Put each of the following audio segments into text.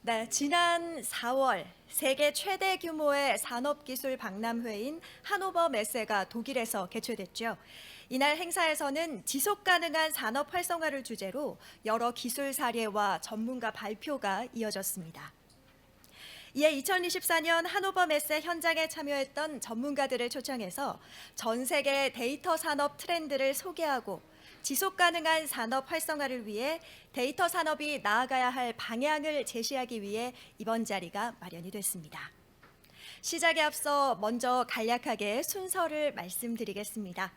네, 지난 4월 세계 최대 규모의 산업기술 박람회인 하노버 메세가 독일에서 개최됐죠. 이날 행사에서는 지속 가능한 산업 활성화를 주제로 여러 기술 사례와 전문가 발표가 이어졌습니다. 이에 2024년 하노버 메세 현장에 참여했던 전문가들을 초청해서 전 세계 데이터 산업 트렌드를 소개하고 지속 가능한 산업 활성화를 위해 데이터 산업이 나아가야 할 방향을 제시하기 위해 이번 자리가 마련이 됐습니다. 시작에 앞서 먼저 간략하게 순서를 말씀드리겠습니다.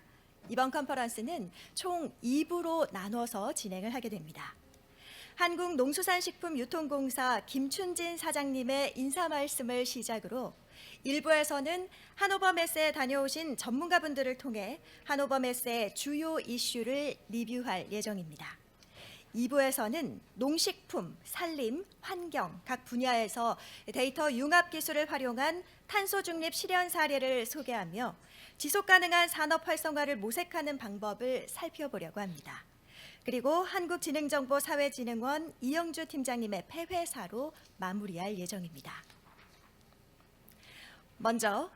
이번 컨퍼런스는 총 2부로 나눠서 진행을 하게 됩니다. 한국농수산식품유통공사 김춘진 사장님의 인사 말씀을 시작으로 1부에서는 하노버 메세에 다녀오신 전문가분들을 통해 하노버 메세의 주요 이슈를 리뷰할 예정입니다. 2부에서는 농식품, 산림, 환경 각 분야에서 데이터 융합 기술을 활용한 탄소 중립 실현 사례를 소개하며 지속 가능한 산업 활성화를 모색하는 방법을 살펴보려고 합니다. 그리고 한국지능정보사회진흥원 이영주 팀장님의 폐회사로 마무리할 예정입니다. 먼저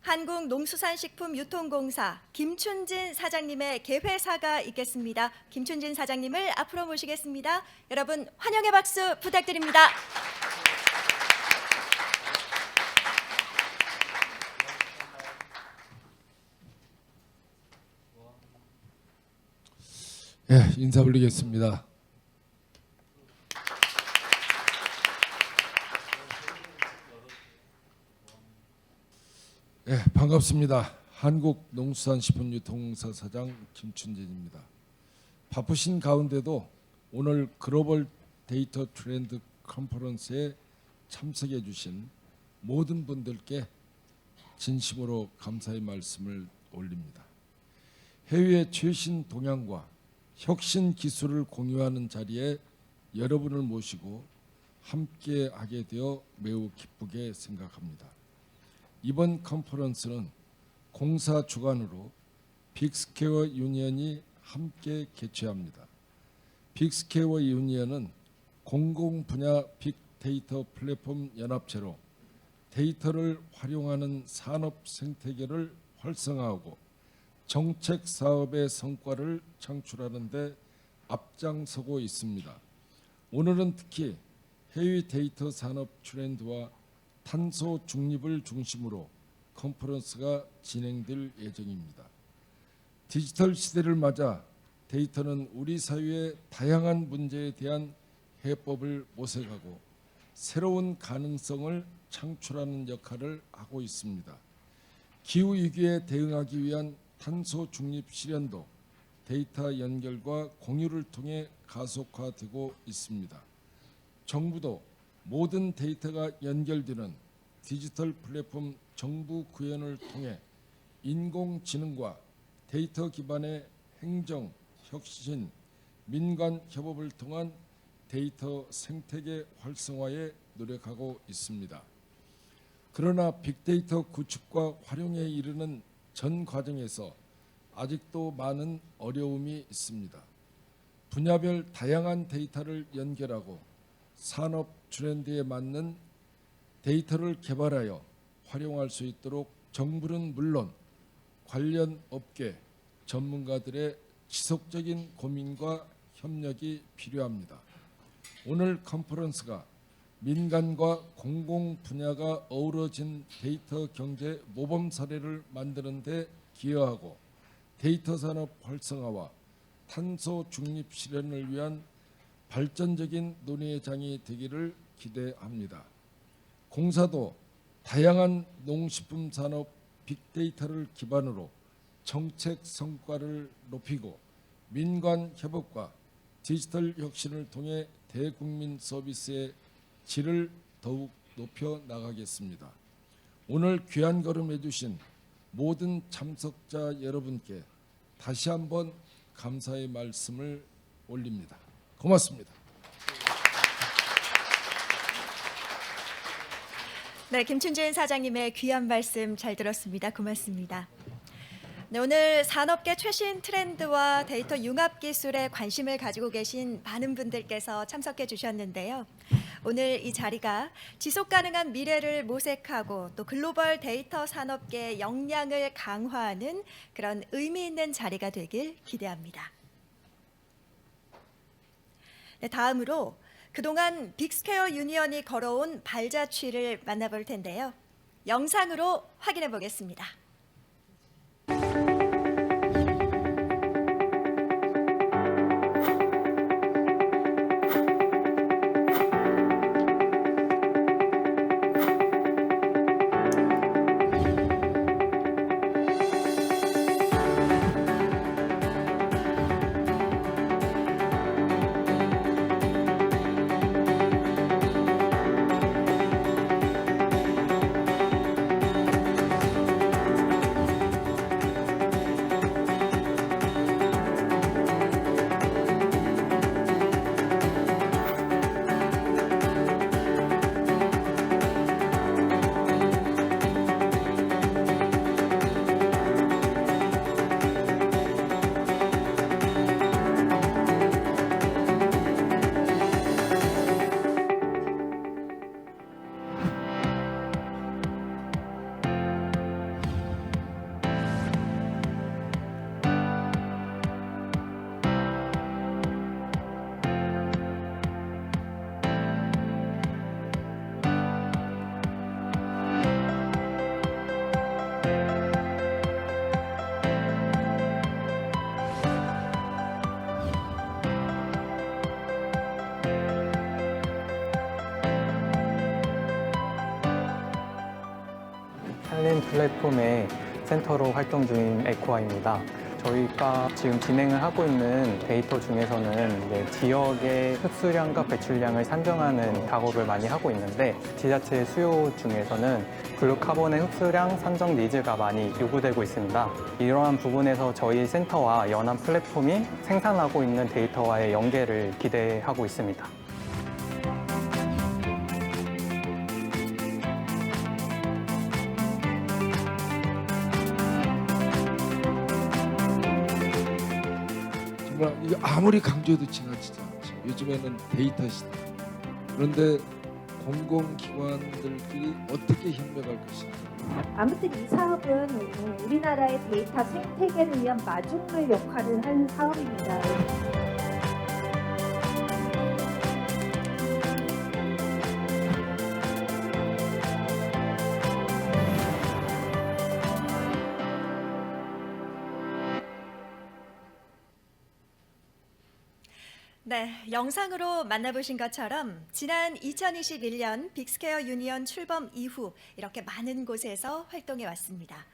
한국농수산식품유통공사 김춘진 사장님의 개회사가 있겠습니다. 김춘진 사장님을 앞으로 모시겠습니다. 여러분 환영의 박수 부탁드립니다. 인사 올리겠습니다. 반갑습니다. 한국농수산식품유통공사 사장 김춘진입니다. 바쁘신 가운데도 오늘 글로벌 데이터 트렌드 컨퍼런스에 참석해 주신 모든 분들께 진심으로 감사의 말씀을 올립니다. 해외의 최신 동향과 혁신 기술을 공유하는 자리에 여러분을 모시고 함께 하게 되어 매우 기쁘게 생각합니다. 이번 컨퍼런스는 공사 주관으로 빅스퀘어 유니언이 함께 개최합니다. 빅스퀘어 유니언은 공공 분야 빅데이터 플랫폼 연합체로 데이터를 활용하는 산업 생태계를 활성화하고 정책 사업의 성과를 창출하는 데 앞장서고 있습니다. 오늘은 특히 해외 데이터 산업 트렌드와 탄소 중립을 중심으로 컨퍼런스가 진행될 예정입니다. 디지털 시대를 맞아 데이터는 우리 사회의 다양한 문제에 대한 해법을 모색하고 새로운 가능성을 창출하는 역할을 하고 있습니다. 기후위기에 대응하기 위한 탄소 중립 실현도 데이터 연결과 공유를 통해 가속화되고 있습니다. 정부도 모든 데이터가 연결되는 디지털 플랫폼 정부 구현을 통해 인공지능과 데이터 기반의 행정, 혁신, 민간 협업을 통한 데이터 생태계 활성화에 노력하고 있습니다. 그러나 빅데이터 구축과 활용에 이르는 전 과정에서 아직도 많은 어려움이 있습니다. 분야별 다양한 데이터를 연결하고 산업 트렌드에 맞는 데이터를 개발하여 활용할 수 있도록 정부는 물론 관련 업계, 전문가들의 지속적인 고민과 협력이 필요합니다. 오늘 컨퍼런스가 민간과 공공 분야가 어우러진 데이터 경제 모범 사례를 만드는 데 기여하고 데이터 산업 활성화와 탄소 중립 실현을 위한 발전적인 논의의 장이 되기를 기대합니다. 공사도 다양한 농식품 산업 빅데이터를 기반으로 정책 성과를 높이고 민간 협업과 디지털 혁신을 통해 대국민 서비스의 질을 더욱 높여 나가겠습니다. 오늘 귀한 걸음 해주신 모든 참석자 여러분께 다시 한번 감사의 말씀을 올립니다. 고맙습니다. 네, 김춘진 사장님의 귀한 말씀 잘 들었습니다. 고맙습니다. 네, 오늘 산업계 최신 트렌드와 데이터 융합 기술에 관심을 가지고 계신 많은 분들께서 참석해 주셨는데요. 오늘 이 자리가 지속 가능한 미래를 모색하고 또 글로벌 데이터 산업계의 역량을 강화하는 그런 의미 있는 자리가 되길 기대합니다. 네, 다음으로 그동안 빅스퀘어 유니언이 걸어온 발자취를 만나볼 텐데요. 영상으로 확인해 보겠습니다. 산림 플랫폼의 센터로 활동 중인 에코아입니다. 저희가 지금 진행을 하고 있는 데이터 중에서는 이제 지역의 흡수량과 배출량을 산정하는 작업을 많이 하고 있는데 지자체 수요 중에서는 블루카본의 흡수량 산정 니즈가 많이 요구되고 있습니다. 이러한 부분에서 저희 센터와 연합 플랫폼이 생산하고 있는 데이터와의 연계를 기대하고 있습니다. 정말 이게 아무리 강조해도 지나치지 않죠. 요즘에는 데이터 시대. 그런데 공공기관들끼리 어떻게 협력할 것인가. 아무튼 이 사업은 우리나라의 데이터 생태계를 위한 마중물 역할을 하는 사업입니다. 네, 영상으로 만나보신 것처럼 지난 2021년 빅스퀘어 유니언 출범 이후 이렇게 많은 곳에서 활동해 왔습니다.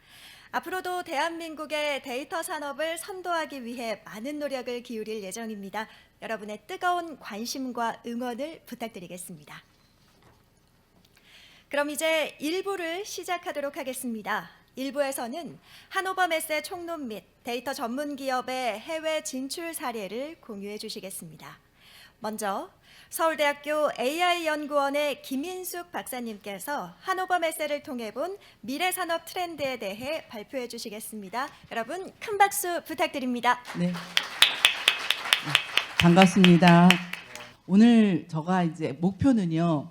앞으로도 대한민국의 데이터 산업을 선도하기 위해 많은 노력을 기울일 예정입니다. 여러분의 뜨거운 관심과 응원을 부탁드리겠습니다. 그럼 이제 1부를 시작하도록 하겠습니다. 1부에서는 하노버 메세 총론 및 데이터 전문 기업의 해외 진출 사례를 공유해 주시겠습니다. 먼저 서울대학교 AI연구원의 김인숙 박사님께서 하노버 메세를 통해 본 미래 산업 트렌드에 대해 발표해 주시겠습니다. 여러분 큰 박수 부탁드립니다. 네. 반갑습니다. 오늘 제가 이제 목표는요.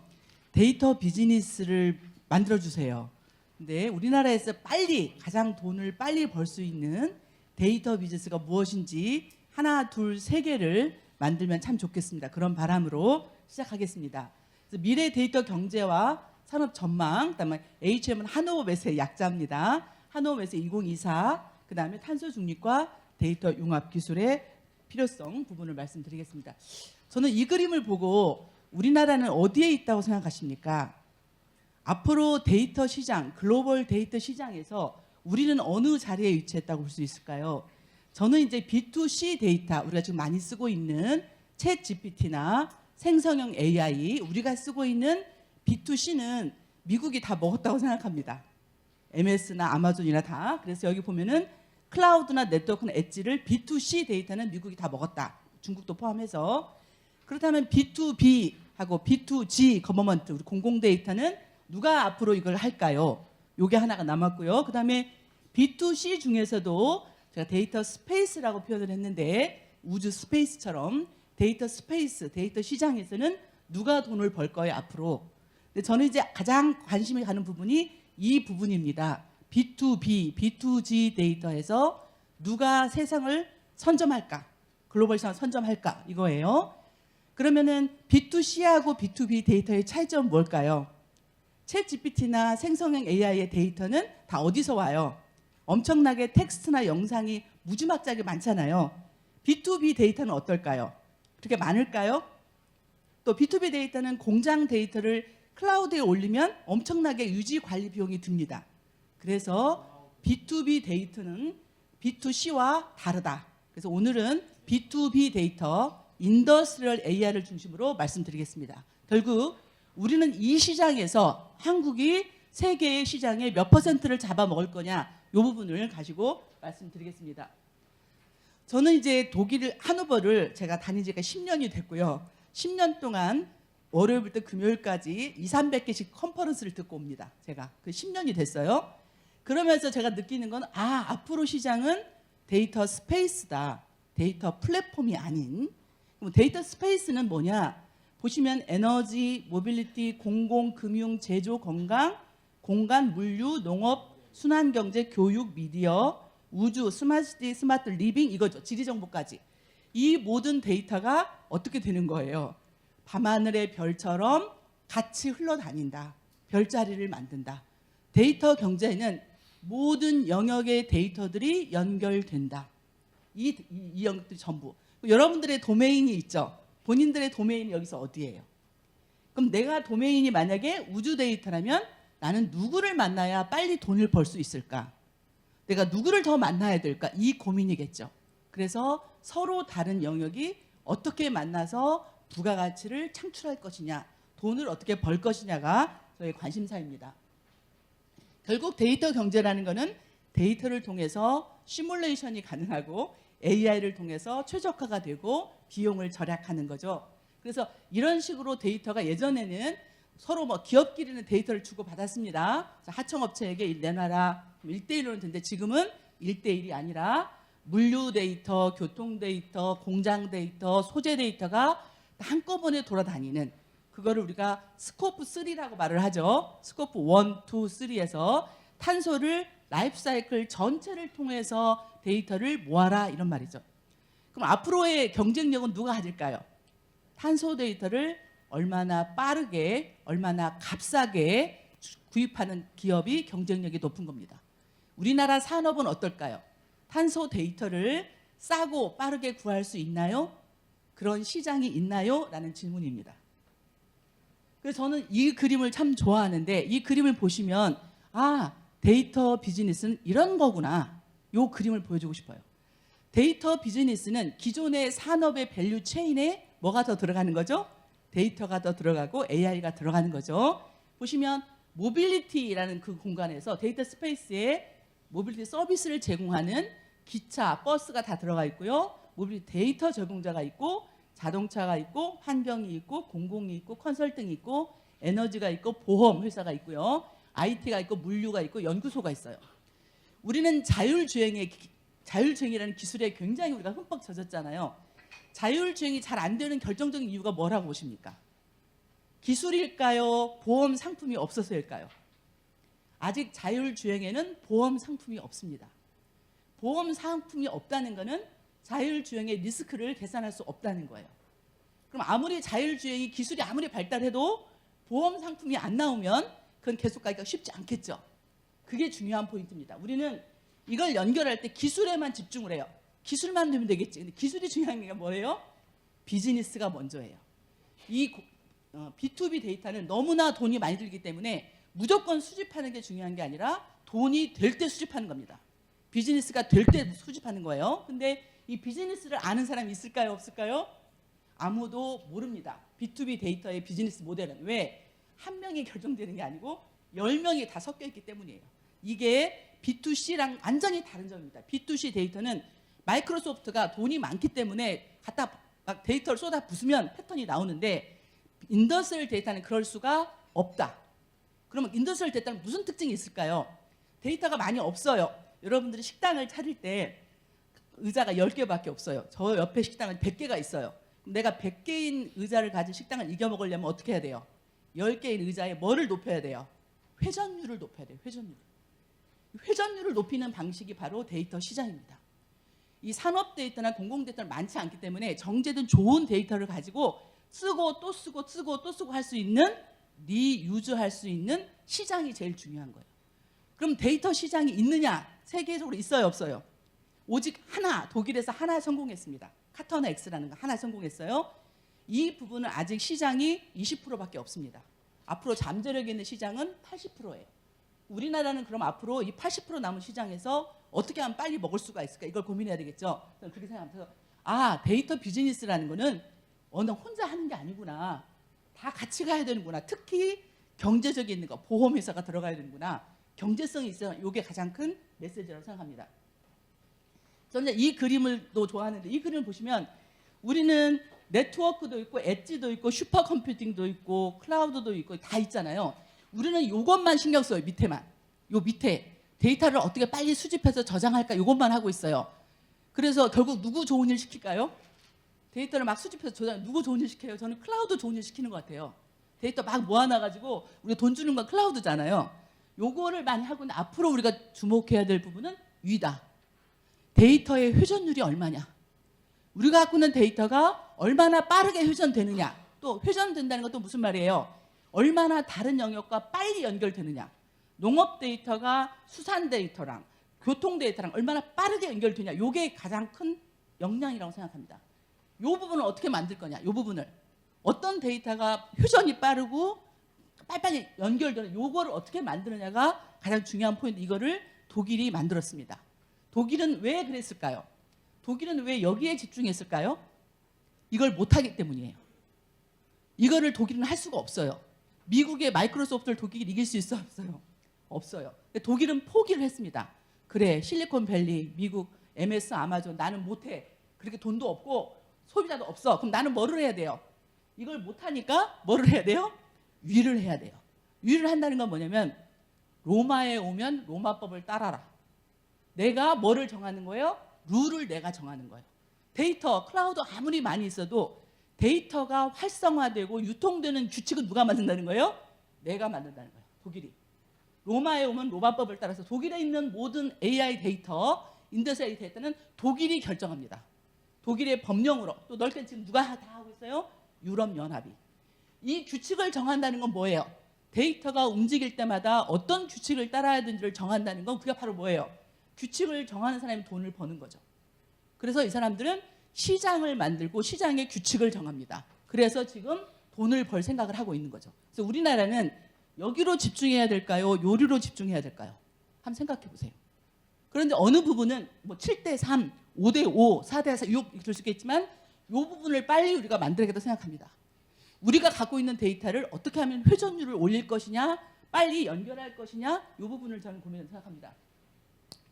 데이터 비즈니스를 만들어 주세요. 근데 우리나라에서 빨리 가장 돈을 빨리 벌 수 있는 데이터 비즈니스가 무엇인지 하나, 둘, 세 개를 만들면 참 좋겠습니다. 그런 바람으로 시작하겠습니다. 그래서 미래 데이터 경제와 산업 전망, 그다음에 HM은 하노버 메세 약자입니다. 하노버 메세 2024, 그다음에 탄소 중립과 데이터 융합 기술의 필요성 부분을 말씀드리겠습니다. 저는 이 그림을 보고 우리나라는 어디에 있다고 생각하십니까? 앞으로 데이터 시장, 글로벌 데이터 시장에서 우리는 어느 자리에 위치했다고 볼 수 있을까요? 저는 이제 B2C 데이터, 우리가 지금 많이 쓰고 있는 챗 GPT나 생성형 AI, 우리가 쓰고 있는 B2C는 미국이 다 먹었다고 생각합니다. MS나 아마존이나 다. 그래서 여기 보면은 클라우드나 네트워크나 엣지를 B2C 데이터는 미국이 다 먹었다. 중국도 포함해서. 그렇다면 B2B하고 B2G 거버먼트, 우리 공공 데이터는 누가 앞으로 이걸 할까요? 요게 하나가 남았고요. 그다음에 B2C 중에서도 제가 데이터 스페이스라고 표현을 했는데 우주 스페이스처럼 데이터 스페이스, 데이터 시장에서는 누가 돈을 벌 거예요 앞으로. 근데 저는 이제 가장 관심이 가는 부분이 이 부분입니다. B2B, B2G 데이터에서 누가 세상을 선점할까? 글로벌 시장을 선점할까? 이거예요. 그러면은 B2C하고 B2B 데이터의 차이점은 뭘까요? 챗 GPT나 생성형 AI의 데이터는 다 어디서 와요? 엄청나게 텍스트나 영상이 무지막지하게 많잖아요. B2B 데이터는 어떨까요? 그렇게 많을까요? 또 B2B 데이터는 공장 데이터를 클라우드에 올리면 엄청나게 유지 관리 비용이 듭니다. 그래서 B2B 데이터는 B2C와 다르다. 그래서 오늘은 B2B 데이터, 인더스트리얼 AI를 중심으로 말씀드리겠습니다. 결국 우리는 이 시장에서 한국이 세계의 시장의 몇 %를 잡아먹을 거냐, 이 부분을 가지고 말씀드리겠습니다. 저는 이제 독일 하노버를 제가 다닌 지가 10년이 됐고요. 10년 동안 월요일부터 금요일까지 200~300개씩 컨퍼런스를 듣고 옵니다. 제가 그 10년이 됐어요. 그러면서 제가 느끼는 건 앞으로 시장은 데이터 스페이스다. 데이터 플랫폼이 아닌. 그럼 데이터 스페이스는 뭐냐? 보시면 에너지, 모빌리티, 공공, 금융, 제조, 건강, 공간, 물류, 농업, 순환경제, 교육, 미디어, 우주, 스마트시티, 스마트 리빙 이거죠. 지리정보까지. 이 모든 데이터가 어떻게 되는 거예요? 밤하늘의 별처럼 같이 흘러다닌다. 별자리를 만든다. 데이터 경제는 모든 영역의 데이터들이 연결된다. 이 영역들이 전부. 여러분들의 도메인이 있죠. 본인들의 도메인이 여기서 어디예요? 그럼 내가 도메인이 만약에 우주 데이터라면 나는 누구를 만나야 빨리 돈을 벌 수 있을까? 내가 누구를 더 만나야 될까? 이 고민이겠죠. 그래서 서로 다른 영역이 어떻게 만나서 부가가치를 창출할 것이냐, 돈을 어떻게 벌 것이냐가 저의 관심사입니다. 결국 데이터 경제라는 것은 데이터를 통해서 시뮬레이션이 가능하고 AI를 통해서 최적화가 되고 비용을 절약하는 거죠. 그래서 이런 식으로 데이터가 예전에는 서로 기업끼리는 데이터를 주고 받았습니다. 하청업체에게 내놔라. 1대1로는 되는데 지금은 1대1이 아니라 물류 데이터, 교통 데이터, 공장 데이터, 소재 데이터가 한꺼번에 돌아다니는, 그거를 우리가 스코프 3라고 말을 하죠. 스코프 1, 2, 3에서 탄소를 라이프 사이클 전체를 통해서 데이터를 모아라 이런 말이죠. 그럼 앞으로의 경쟁력은 누가 가질까요? 탄소 데이터를 얼마나 빠르게, 얼마나 값싸게 구입하는 기업이 경쟁력이 높은 겁니다. 우리나라 산업은 어떨까요? 탄소 데이터를 싸고 빠르게 구할 수 있나요? 그런 시장이 있나요? 라는 질문입니다. 그래서 저는 이 그림을 참 좋아하는데, 이 그림을 보시면 데이터 비즈니스는 이런 거구나. 이 그림을 보여주고 싶어요. 데이터 비즈니스는 기존의 산업의 밸류 체인에 뭐가 더 들어가는 거죠? 데이터가 더 들어가고 AI가 들어가는 거죠. 보시면 모빌리티라는 그 공간에서 데이터 스페이스에 모빌리티 서비스를 제공하는 기차, 버스가 다 들어가 있고요. 모빌리티 데이터 제공자가 있고, 자동차가 있고, 환경이 있고, 공공이 있고, 컨설팅이 있고, 에너지가 있고, 보험 회사가 있고요. IT가 있고, 물류가 있고, 연구소가 있어요. 우리는 자율주행이라는 기술에 굉장히 우리가 흠뻑 젖었잖아요. 자율주행이 잘 안 되는 결정적인 이유가 뭐라고 보십니까? 기술일까요? 보험 상품이 없어서일까요? 아직 자율주행에는 보험 상품이 없습니다. 보험 상품이 없다는 것은 자율주행의 리스크를 계산할 수 없다는 거예요. 그럼 아무리 자율주행이 기술이 아무리 발달해도 보험 상품이 안 나오면 그건 계속 가기가 쉽지 않겠죠. 그게 중요한 포인트입니다. 우리는 이걸 연결할 때 기술에만 집중을 해요. 기술만 되면 되겠지. 근데 기술이 중요한 게 뭐예요? 비즈니스가 먼저예요. 이 B2B 데이터는 너무나 돈이 많이 들기 때문에 무조건 수집하는 게 중요한 게 아니라 돈이 될 때 수집하는 겁니다. 비즈니스가 될 때 수집하는 거예요. 근데 이 비즈니스를 아는 사람이 있을까요? 없을까요? 아무도 모릅니다. B2B 데이터의 비즈니스 모델은. 왜? 한 명이 결정되는 게 아니고 10명이 다 섞여 있기 때문이에요. 이게 B2C랑 완전히 다른 점입니다. B2C 데이터는 마이크로소프트가 돈이 많기 때문에 갖다 막 데이터를 쏟아 부수면 패턴이 나오는데, 인더스트리얼 데이터는 그럴 수가 없다. 그러면 인더스트리얼 데이터는 무슨 특징이 있을까요? 데이터가 많이 없어요. 여러분들이 식당을 차릴 때 의자가 10개밖에 없어요. 저 옆에 식당은 100개가 있어요. 내가 100개인 의자를 가진 식당을 이겨먹으려면 어떻게 해야 돼요? 10개인 의자에 뭐를 높여야 돼요? 회전율을 높여야 돼요. 회전율. 회전율을 높이는 방식이 바로 데이터 시장입니다. 이 산업 데이터나 공공 데이터는 많지 않기 때문에 정제된 좋은 데이터를 가지고 쓰고 또 쓰고 쓰고 또 쓰고 할 수 있는 리유즈할 수 있는 시장이 제일 중요한 거예요. 그럼 데이터 시장이 있느냐? 세계적으로 있어요, 없어요? 오직 하나, 독일에서 하나 성공했습니다. 카터너 X라는 거 하나 성공했어요. 이 부분은 아직 시장이 20%밖에 없습니다. 앞으로 잠재력 있는 시장은 80%예요. 우리나라는 그럼 앞으로 이 80% 남은 시장에서 어떻게 하면 빨리 먹을 수가 있을까? 이걸 고민해야 되겠죠. 저는 그렇게 생각하면서 데이터 비즈니스라는 거는 어느 혼자 하는 게 아니구나. 다 같이 가야 되는구나. 특히 경제적인 있는 거, 보험회사가 들어가야 되는구나. 경제성이 있어야 이게 가장 큰 메시지라고 생각합니다. 저는 이 그림을 또 좋아하는데 이 그림을 보시면 우리는 네트워크도 있고 엣지도 있고 슈퍼컴퓨팅도 있고 클라우드도 있고 다 있잖아요. 우리는 이것만 신경 써요. 밑에만. 요 밑에 데이터를 어떻게 빨리 수집해서 저장할까 이것만 하고 있어요. 그래서 결국 누구 좋은 일 시킬까요? 데이터를 막 수집해서 저장 누구 좋은 일 시켜요? 저는 클라우드 좋은 일 시키는 것 같아요. 데이터 막 모아놔가지고 우리가 돈 주는 건 클라우드잖아요. 요거를 많이 하고 있는데 앞으로 우리가 주목해야 될 부분은 위다. 데이터의 회전율이 얼마냐? 우리가 갖고 있는 데이터가 얼마나 빠르게 회전되느냐? 또 회전된다는 것도 무슨 말이에요? 얼마나 다른 영역과 빨리 연결되느냐? 농업 데이터가 수산 데이터랑 교통 데이터랑 얼마나 빠르게 연결되냐? 이게 가장 큰 역량이라고 생각합니다. 이 부분을 어떻게 만들 거냐? 이 부분을 어떤 데이터가 회전이 빠르고 빨리빨리 연결되는 이거를 어떻게 만드느냐가 가장 중요한 포인트. 이거를 독일이 만들었습니다. 독일은 왜 그랬을까요? 독일은 왜 여기에 집중했을까요? 이걸 못하기 때문이에요. 이거를 독일은 할 수가 없어요. 미국의 마이크로소프트를 독일이 이길 수 있어 없어요? 없어요. 근데 독일은 포기를 했습니다. 그래, 실리콘밸리, 미국, MS, 아마존 나는 못해. 그렇게 돈도 없고 소비자도 없어. 그럼 나는 뭐를 해야 돼요? 이걸 못하니까 뭐를 해야 돼요? 위를 해야 돼요. 위를 한다는 건 뭐냐면 로마에 오면 로마법을 따라라. 내가 뭐를 정하는 거예요? 룰을 내가 정하는 거예요. 데이터, 클라우드 아무리 많이 있어도 데이터가 활성화되고 유통되는 규칙은 누가 만든다는 거예요? 내가 만든다는 거예요. 독일이. 로마에 오면 로마법을 따라서 독일에 있는 모든 AI 데이터, 인더스트리얼 데이터는 독일이 결정합니다. 독일의 법령으로. 또 넓게 지금 누가 다 하고 있어요? 유럽연합이. 이 규칙을 정한다는 건 뭐예요? 데이터가 움직일 때마다 어떤 규칙을 따라야 되는지를 정한다는 건 그게 바로 뭐예요? 규칙을 정하는 사람이 돈을 버는 거죠. 그래서 이 사람들은 시장을 만들고 시장의 규칙을 정합니다. 그래서 지금 돈을 벌 생각을 하고 있는 거죠. 그래서 우리나라는 여기로 집중해야 될까요? 요리로 집중해야 될까요? 한번 생각해 보세요. 그런데 어느 부분은 뭐 7대3, 5대5, 4대4 이렇게 될 수 있겠지만 이 부분을 빨리 우리가 만들어야겠다 생각합니다. 우리가 갖고 있는 데이터를 어떻게 하면 회전율을 올릴 것이냐, 빨리 연결할 것이냐, 이 부분을 저는 고민을 생각합니다.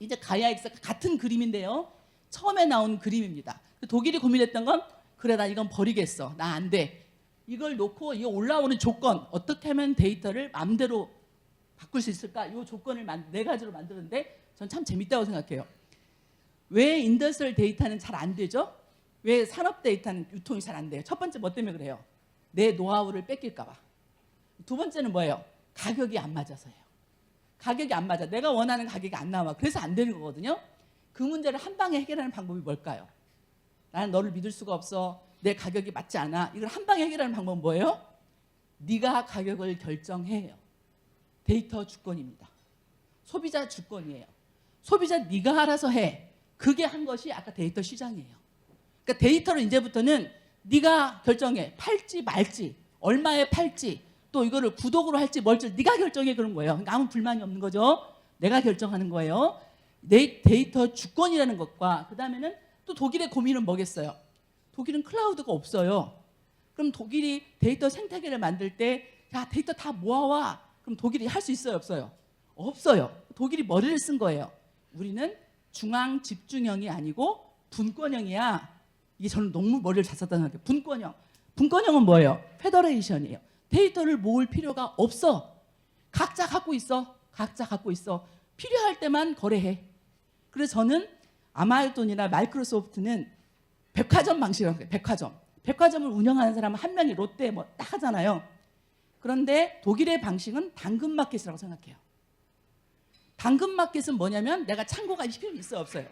이제 가야 X가 같은 그림인데요. 처음에 나온 그림입니다. 독일이 고민했던 건 그래 나 이건 버리겠어. 나 안 돼. 이걸 놓고 이 올라오는 조건 어떻게 하면 데이터를 마음대로 바꿀 수 있을까? 이 조건을 네 가지로 만드는데 전 참 재밌다고 생각해요. 왜 인더스트리얼 데이터는 잘 안 되죠? 왜 산업 데이터는 유통이 잘 안 돼요? 첫 번째 뭐 때문에 그래요? 내 노하우를 뺏길까 봐. 두 번째는 뭐예요? 가격이 안 맞아서예요. 가격이 안 맞아. 내가 원하는 가격이 안 나와. 그래서 안 되는 거거든요. 그 문제를 한 방에 해결하는 방법이 뭘까요? 나는 너를 믿을 수가 없어. 내 가격이 맞지 않아. 이걸 한 방에 해결하는 방법은 뭐예요? 네가 가격을 결정해요. 데이터 주권입니다. 소비자 주권이에요. 소비자 네가 알아서 해. 그게 한 것이 아까 데이터 시장이에요. 그러니까 데이터를 이제부터는 네가 결정해. 팔지 말지, 얼마에 팔지, 또 이거를 구독으로 할지 뭘지 네가 결정해 그런 거예요. 그러니까 아무 불만이 없는 거죠. 내가 결정하는 거예요. 내 데이터 주권이라는 것과 그다음에는 또 독일의 고민은 뭐겠어요? 독일은 클라우드가 없어요. 그럼 독일이 데이터 생태계를 만들 때 야, 데이터 다 모아와. 그럼 독일이 할 수 있어요, 없어요? 없어요. 독일이 머리를 쓴 거예요. 우리는 중앙 집중형이 아니고 분권형이야. 이게 저는 너무 머리를 잘 썼다는 생각해요. 분권형. 분권형은 뭐예요? 페더레이션이에요. 데이터를 모을 필요가 없어. 각자 갖고 있어. 각자 갖고 있어. 필요할 때만 거래해. 그래서 저는 아마존이나 마이크로소프트는 백화점 방식이라고 해요. 백화점. 백화점을 운영하는 사람 한 명이 롯데 뭐 딱 하잖아요. 그런데 독일의 방식은 당근마켓이라고 생각해요. 당근마켓은 뭐냐면 내가 창고가 필요 있어요, 없어요?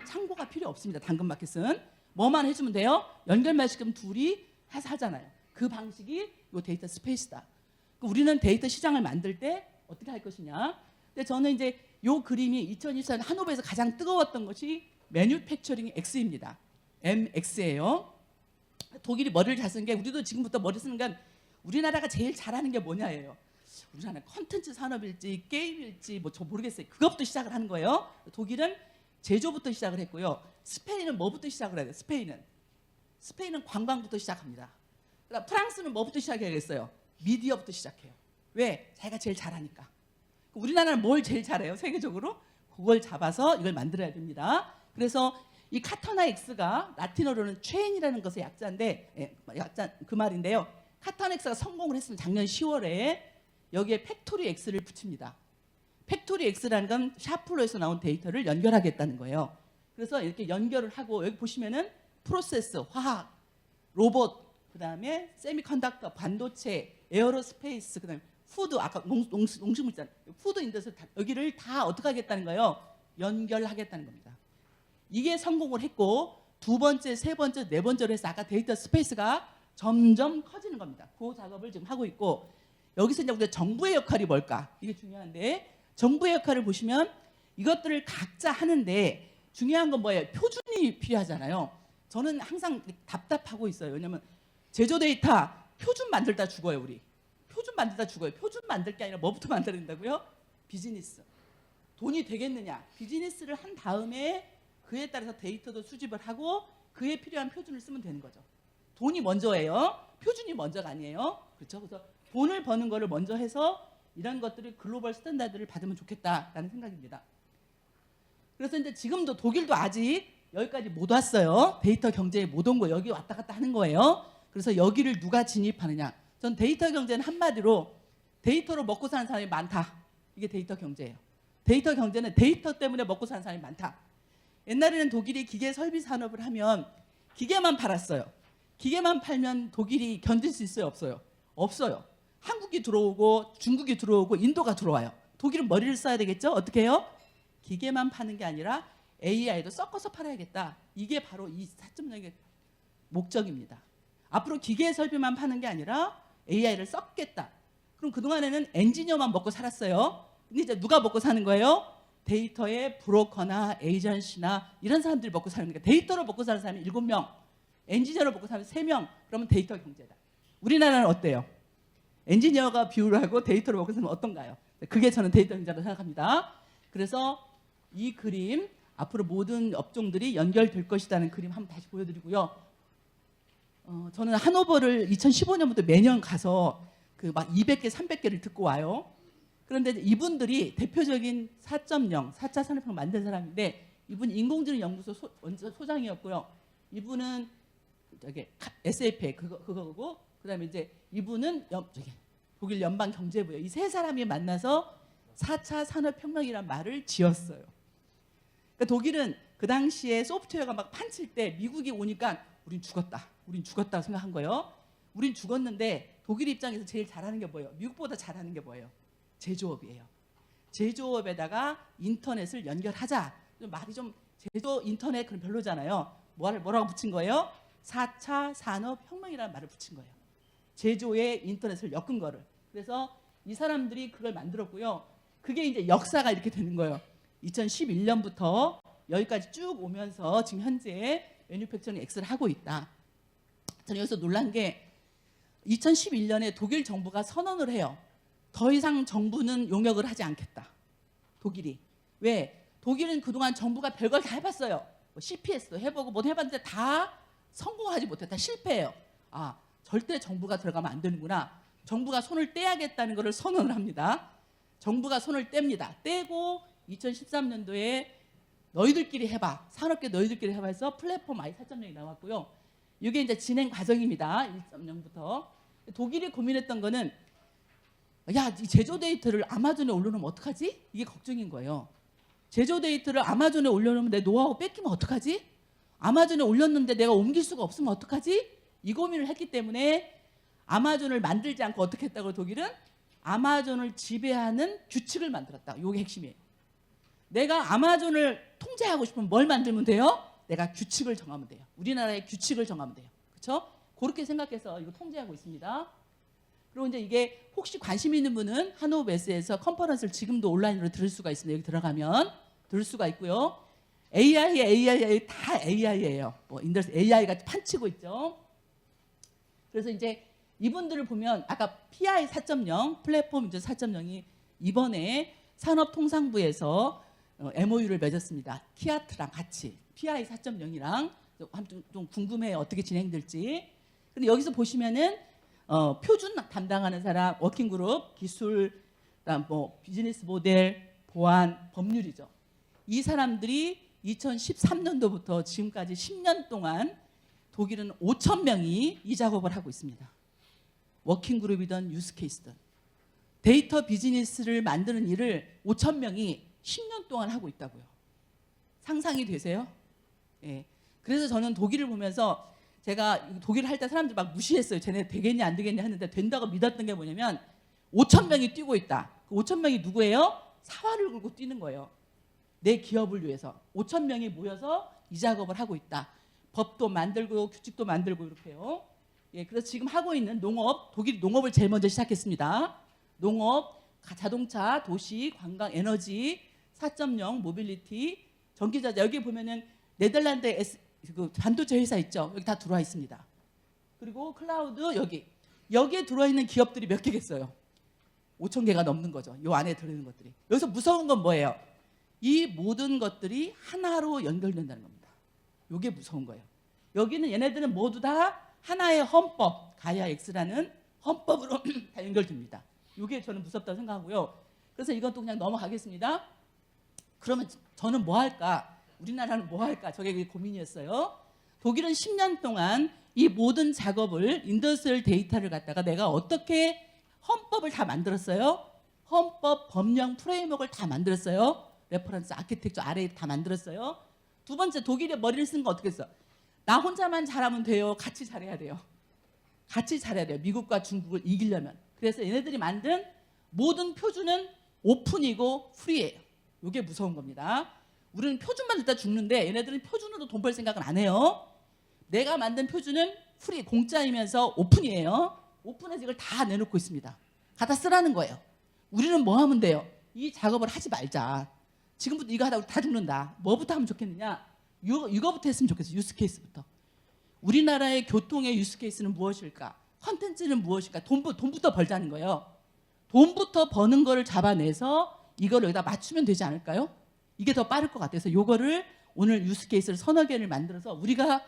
창고가 필요 없습니다. 당근마켓은 뭐만 해주면 돼요. 연결만 시키면 둘이 해서 하잖아요. 그 방식이 이 데이터 스페이스다. 우리는 데이터 시장을 만들 때 어떻게 할 것이냐. 근데 저는 이제 이 그림이 2024년 하노버에서 가장 뜨거웠던 것이 매뉴팩처링 X입니다. MX예요. 독일이 머리를 잘 쓰는 게 우리도 지금부터 머리 쓰는 건 우리나라가 제일 잘하는 게 뭐냐예요. 우리나라는 컨텐츠 산업일지 게임일지 뭐 저 모르겠어요. 그것부터 시작을 하는 거예요. 독일은 제조부터 시작을 했고요. 스페인은 뭐부터 시작을 해야 돼요? 스페인은 관광부터 시작합니다. 그다음 프랑스는 뭐부터 시작해야겠어요? 미디어부터 시작해요. 왜? 자기가 제일 잘하니까. 우리나라는 뭘 제일 잘해요? 세계적으로? 그걸 잡아서 이걸 만들어야 됩니다. 그래서 이 카타나 X가 라틴어로는 체인이라는 것의 약자인데, 약자 그 말인데요. 카타나 X가 성공을 했으면 작년 10월에 여기에 팩토리 X를 붙입니다. 팩토리 X라는 건 샤플로에서 나온 데이터를 연결하겠다는 거예요. 그래서 이렇게 연결을 하고 여기 보시면은 프로세스, 화학, 로봇, 그다음에 세미컨덕터, 반도체, 에어로스페이스, 그다음에 푸드, 아까 농식물 있잖아요. 푸드 인더스트리 여기를 다 어떻게 하겠다는 거예요? 연결하겠다는 겁니다. 이게 성공을 했고 두 번째, 세 번째, 네 번째로 해서 아까 데이터 스페이스가 점점 커지는 겁니다. 그 작업을 지금 하고 있고 여기서 이제 우리가 정부의 역할이 뭘까? 이게 중요한데 정부의 역할을 보시면 이것들을 각자 하는데 중요한 건 뭐예요? 표준이 필요하잖아요. 저는 항상 답답하고 있어요. 왜냐하면 제조 데이터 표준 만들다 죽어요, 우리. 표준 만들다 죽어요. 표준 만들 게 아니라 뭐부터 만들어야 된다고요? 비즈니스. 돈이 되겠느냐? 비즈니스를 한 다음에 그에 따라서 데이터도 수집을 하고 그에 필요한 표준을 쓰면 되는 거죠. 돈이 먼저예요. 표준이 먼저가 아니에요. 그렇죠? 그래서 돈을 버는 거를 먼저 해서 이런 것들을 글로벌 스탠다드를 받으면 좋겠다라는 생각입니다. 그래서 이제 지금도 독일도 아직 여기까지 못 왔어요. 데이터 경제에 못 온 거 여기 왔다 갔다 하는 거예요. 그래서 여기를 누가 진입하느냐. 전 데이터 경제는 한마디로 데이터로 먹고 사는 사람이 많다. 이게 데이터 경제예요. 데이터 경제는 데이터 때문에 먹고 사는 사람이 많다. 옛날에는 독일이 기계 설비 산업을 하면 기계만 팔았어요. 기계만 팔면 독일이 견딜 수 있어요? 없어요? 없어요. 한국이 들어오고 중국이 들어오고 인도가 들어와요. 독일은 머리를 써야 되겠죠? 어떻게 해요? 기계만 파는 게 아니라 AI도 섞어서 팔아야겠다. 이게 바로 이 4.0의 목적입니다. 앞으로 기계 설비만 파는 게 아니라 AI를 섞겠다. 그럼 그동안에는 엔지니어만 먹고 살았어요. 근데 이제 누가 먹고 사는 거예요? 데이터의 브로커나 에이전시나 이런 사람들이 먹고 사는 거니까 데이터로 먹고 사는 사람이 7명, 엔지니어로 먹고 사는 3명, 그러면 데이터 경제다. 우리나라는 어때요? 엔지니어가 비율을 하고 데이터로 먹고 사는 어떤가요? 그게 저는 데이터 경제라고 생각합니다. 그래서 이 그림 앞으로 모든 업종들이 연결될 것이라는 그림 한번 다시 보여드리고요. 저는 하노버를 2015년부터 매년 가서 그 막 200개, 300개를 듣고 와요. 그런데 이분들이 대표적인 4.0, 4차 산업혁명 만든 사람인데 이분 인공지능 연구소 소장이었고요. 이분은 저기 SAP 그거고 그다음에 이제 이분은 독일 연방 경제부예요. 이 세 사람이 만나서 4차 산업혁명이란 말을 지었어요. 그러니까 독일은 그 당시에 소프트웨어가 막 판칠 때 미국이 오니까 우린 죽었다 생각한 거예요. 우린 죽었는데 독일 입장에서 제일 잘하는 게 뭐예요? 미국보다 잘하는 게 뭐예요? 제조업이에요. 제조업에다가 인터넷을 연결하자. 말이 좀 제조 인터넷 그럼 별로잖아요. 뭐라고 붙인 거예요? 4차 산업혁명이라는 말을 붙인 거예요. 제조에 인터넷을 엮은 거를. 그래서 이 사람들이 그걸 만들었고요. 그게 이제 역사가 이렇게 되는 거예요. 2011년부터 여기까지 쭉 오면서 지금 현재 매뉴팩처링 X를 하고 있다. 저는 여기서 놀란 게 2011년에 독일 정부가 선언을 해요. 더 이상 정부는 용역을 하지 않겠다. 독일이. 왜? 독일은 그동안 정부가 별걸 다 해봤어요. 뭐 CPS도 해보고 뭐 해봤는데 다 성공하지 못했다. 실패해요. 아, 절대 정부가 들어가면 안 되는구나. 정부가 손을 떼야겠다는 것을 선언을 합니다. 정부가 손을 뗍니다. 떼고 2013년도에 너희들끼리 해봐. 산업계 너희들끼리 해봐 해서 플랫폼 I 4.0이 나왔고요. 이게 이제 진행 과정입니다. 1.0부터. 독일이 고민했던 거는 야, 이 제조 데이터를 아마존에 올려놓으면 어떡하지? 이게 걱정인 거예요. 제조 데이터를 아마존에 올려놓으면 내 노하우 뺏기면 어떡하지? 아마존에 올렸는데 내가 옮길 수가 없으면 어떡하지? 이 고민을 했기 때문에 아마존을 만들지 않고 어떻게 했다고 독일은 아마존을 지배하는 규칙을 만들었다. 이게 핵심이에요. 내가 아마존을 통제하고 싶으면 뭘 만들면 돼요? 내가 규칙을 정하면 돼요. 우리나라의 규칙을 정하면 돼요. 그렇죠? 그렇게 생각해서 이거 통제하고 있습니다. 그리고 이제 이게 혹시 관심 있는 분은 한호흡 S에서 컨퍼런스를 지금도 온라인으로 들을 수가 있습니다. 여기 들어가면 들을 수가 있고요. AI 다 AI예요. 뭐 인더스 AI가 판치고 있죠. 그래서 이제 이분들을 보면 아까 PI 4.0 플랫폼 인증 4.0이 이번에 산업통상부에서 MOU를 맺었습니다. 키아트랑 같이 PI 4.0이랑 좀 궁금해요. 어떻게 진행될지. 근데 여기서 보시면은 표준 담당하는 사람, 워킹그룹, 기술, 그다음 뭐 비즈니스 모델, 보안, 법률이죠. 이 사람들이 2013년도부터 지금까지 10년 동안 독일은 5,000명이 이 작업을 하고 있습니다. 워킹그룹이든 유스케이스든 데이터 비즈니스를 만드는 일을 5,000명이 10년 동안 하고 있다고요. 상상이 되세요? 예. 그래서 저는 독일을 보면서 제가 독일 할 때 사람들 막 무시했어요. 쟤네 되겠냐 안 되겠냐 하는데 된다고 믿었던 게 뭐냐면 5,000명이 뛰고 있다. 그 5,000명이 누구예요? 사활을 걸고 뛰는 거예요. 내 기업을 위해서 5,000명이 모여서 이 작업을 하고 있다. 법도 만들고 규칙도 만들고 이렇게요. 예, 그래서 지금 하고 있는 농업, 독일 농업을 제일 먼저 시작했습니다. 농업, 자동차, 도시, 관광, 에너지, 4.0, 모빌리티, 전기자재. 여기 보면은 네덜란드 그 반도체 회사 있죠. 여기 다 들어와 있습니다. 그리고 클라우드 여기에 들어와 있는 기업들이 몇 개겠어요? 5,000개가 넘는 거죠. 이 안에 들어있는 것들이. 여기서 무서운 건 뭐예요? 이 모든 것들이 하나로 연결된다는 겁니다. 이게 무서운 거예요. 여기는 얘네들은 모두 다 하나의 헌법, 가야 X라는 헌법으로 다 연결됩니다. 이게 저는 무섭다고 생각하고요. 그래서 이건 또 그냥 넘어가겠습니다. 그러면 저는 뭐 할까? 우리나라는 뭐 할까? 저게 고민이었어요. 독일은 10년 동안 이 모든 작업을 인더스트리얼 데이터를 갖다가 내가 어떻게 헌법을 다 만들었어요. 헌법, 법령, 프레임워크를 다 만들었어요. 레퍼런스, 아키텍처 아래에 다 만들었어요. 두 번째, 독일의 머리를 쓴 거 어떻게 했어? 나 혼자만 잘하면 돼요. 같이 잘해야 돼요. 같이 잘해야 돼요. 미국과 중국을 이기려면. 그래서 얘네들이 만든 모든 표준은 오픈이고 프리예요. 이게 무서운 겁니다. 우리는 표준만 일단 죽는데 얘네들은 표준으로 돈 벌 생각은 안 해요. 내가 만든 표준은 프리, 공짜이면서 오픈이에요. 오픈해서 이걸 다 내놓고 있습니다. 갖다 쓰라는 거예요. 우리는 뭐 하면 돼요? 이 작업을 하지 말자. 지금부터 이거 하다 우리 다 죽는다. 뭐부터 하면 좋겠느냐? 이거부터 했으면 좋겠어요. 유스케이스부터. 우리나라의 교통의 유스케이스는 무엇일까? 컨텐츠는 무엇일까? 돈부터 벌자는 거예요. 돈부터 버는 거를 잡아내서 이걸 여기다 맞추면 되지 않을까요? 이게 더 빠를 것 같아서 이거를 오늘 유스케이스를 서너 개를 만들어서 우리가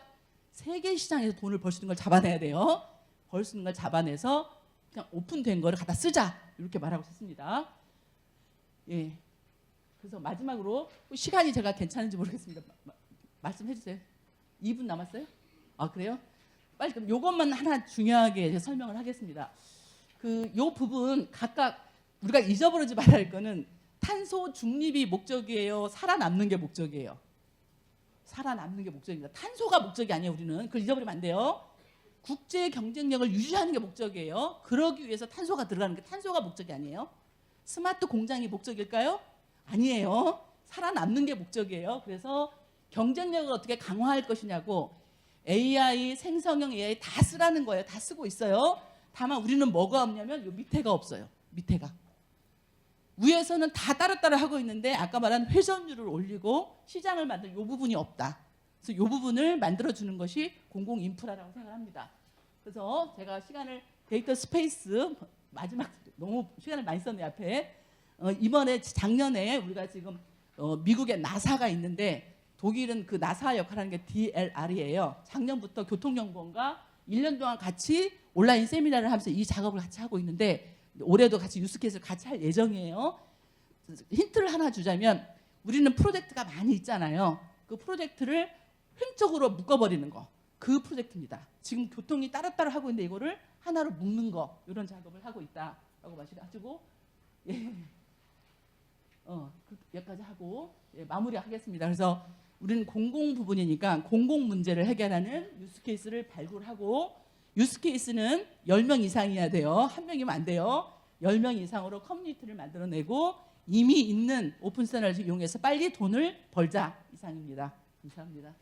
세계 시장에서 돈을 벌 수 있는 걸 잡아내야 돼요. 벌 수 있는 걸 잡아내서 그냥 오픈된 거를 갖다 쓰자. 이렇게 말하고 싶습니다. 예. 그래서 마지막으로 시간이 제가 괜찮은지 모르겠습니다. 말씀해 주세요. 2분 남았어요? 아, 그래요? 빨리 그럼 이것만 하나 중요하게 설명을 하겠습니다. 요 부분 각각 우리가 잊어버리지 말아야 할 거는 탄소 중립이 목적이에요. 살아남는 게 목적이에요. 살아남는 게 목적입니다. 탄소가 목적이 아니에요. 우리는 그걸 잊어버리면 안 돼요. 국제 경쟁력을 유지하는 게 목적이에요. 그러기 위해서 탄소가 들어가는 게 탄소가 목적이 아니에요. 스마트 공장이 목적일까요? 아니에요. 살아남는 게 목적이에요. 그래서 경쟁력을 어떻게 강화할 것이냐고 AI, 생성형 AI 다 쓰라는 거예요. 다 쓰고 있어요. 다만 우리는 뭐가 없냐면 요 밑에가 없어요. 밑에가. 위에서는 다 따로따로 하고 있는데 아까 말한 회전율을 올리고 시장을 만들 요 부분이 없다. 그래서 요 부분을 만들어주는 것이 공공 인프라라고 생각합니다. 그래서 제가 시간을 데이터 스페이스 마지막 너무 시간을 많이 썼네요 앞에. 이번에 작년에 우리가 지금 미국의 나사가 있는데 독일은 그 나사 역할하는 게 DLR이에요. 작년부터 교통정보원과 1년 동안 같이 온라인 세미나를 하면서 이 작업을 같이 하고 있는데 올해도 같이 유스케이스를 같이 할 예정이에요. 힌트를 하나 주자면 우리는 프로젝트가 많이 있잖아요. 그 프로젝트를 횡적으로 묶어버리는 거. 그 프로젝트입니다. 지금 교통이 따로따로 하고 있는데 이거를 하나로 묶는 거. 이런 작업을 하고 있다라고 마시고 예. 여기까지 하고 예, 마무리하겠습니다. 그래서 우리는 공공 부분이니까 공공 문제를 해결하는 유스케이스를 발굴하고 유스케이스는 10명 이상이어야 돼요. 1명이면 안 돼요. 10명 이상으로 커뮤니티를 만들어내고 이미 있는 오픈 채널을 이용해서 빨리 돈을 벌자 이상입니다. 감사합니다.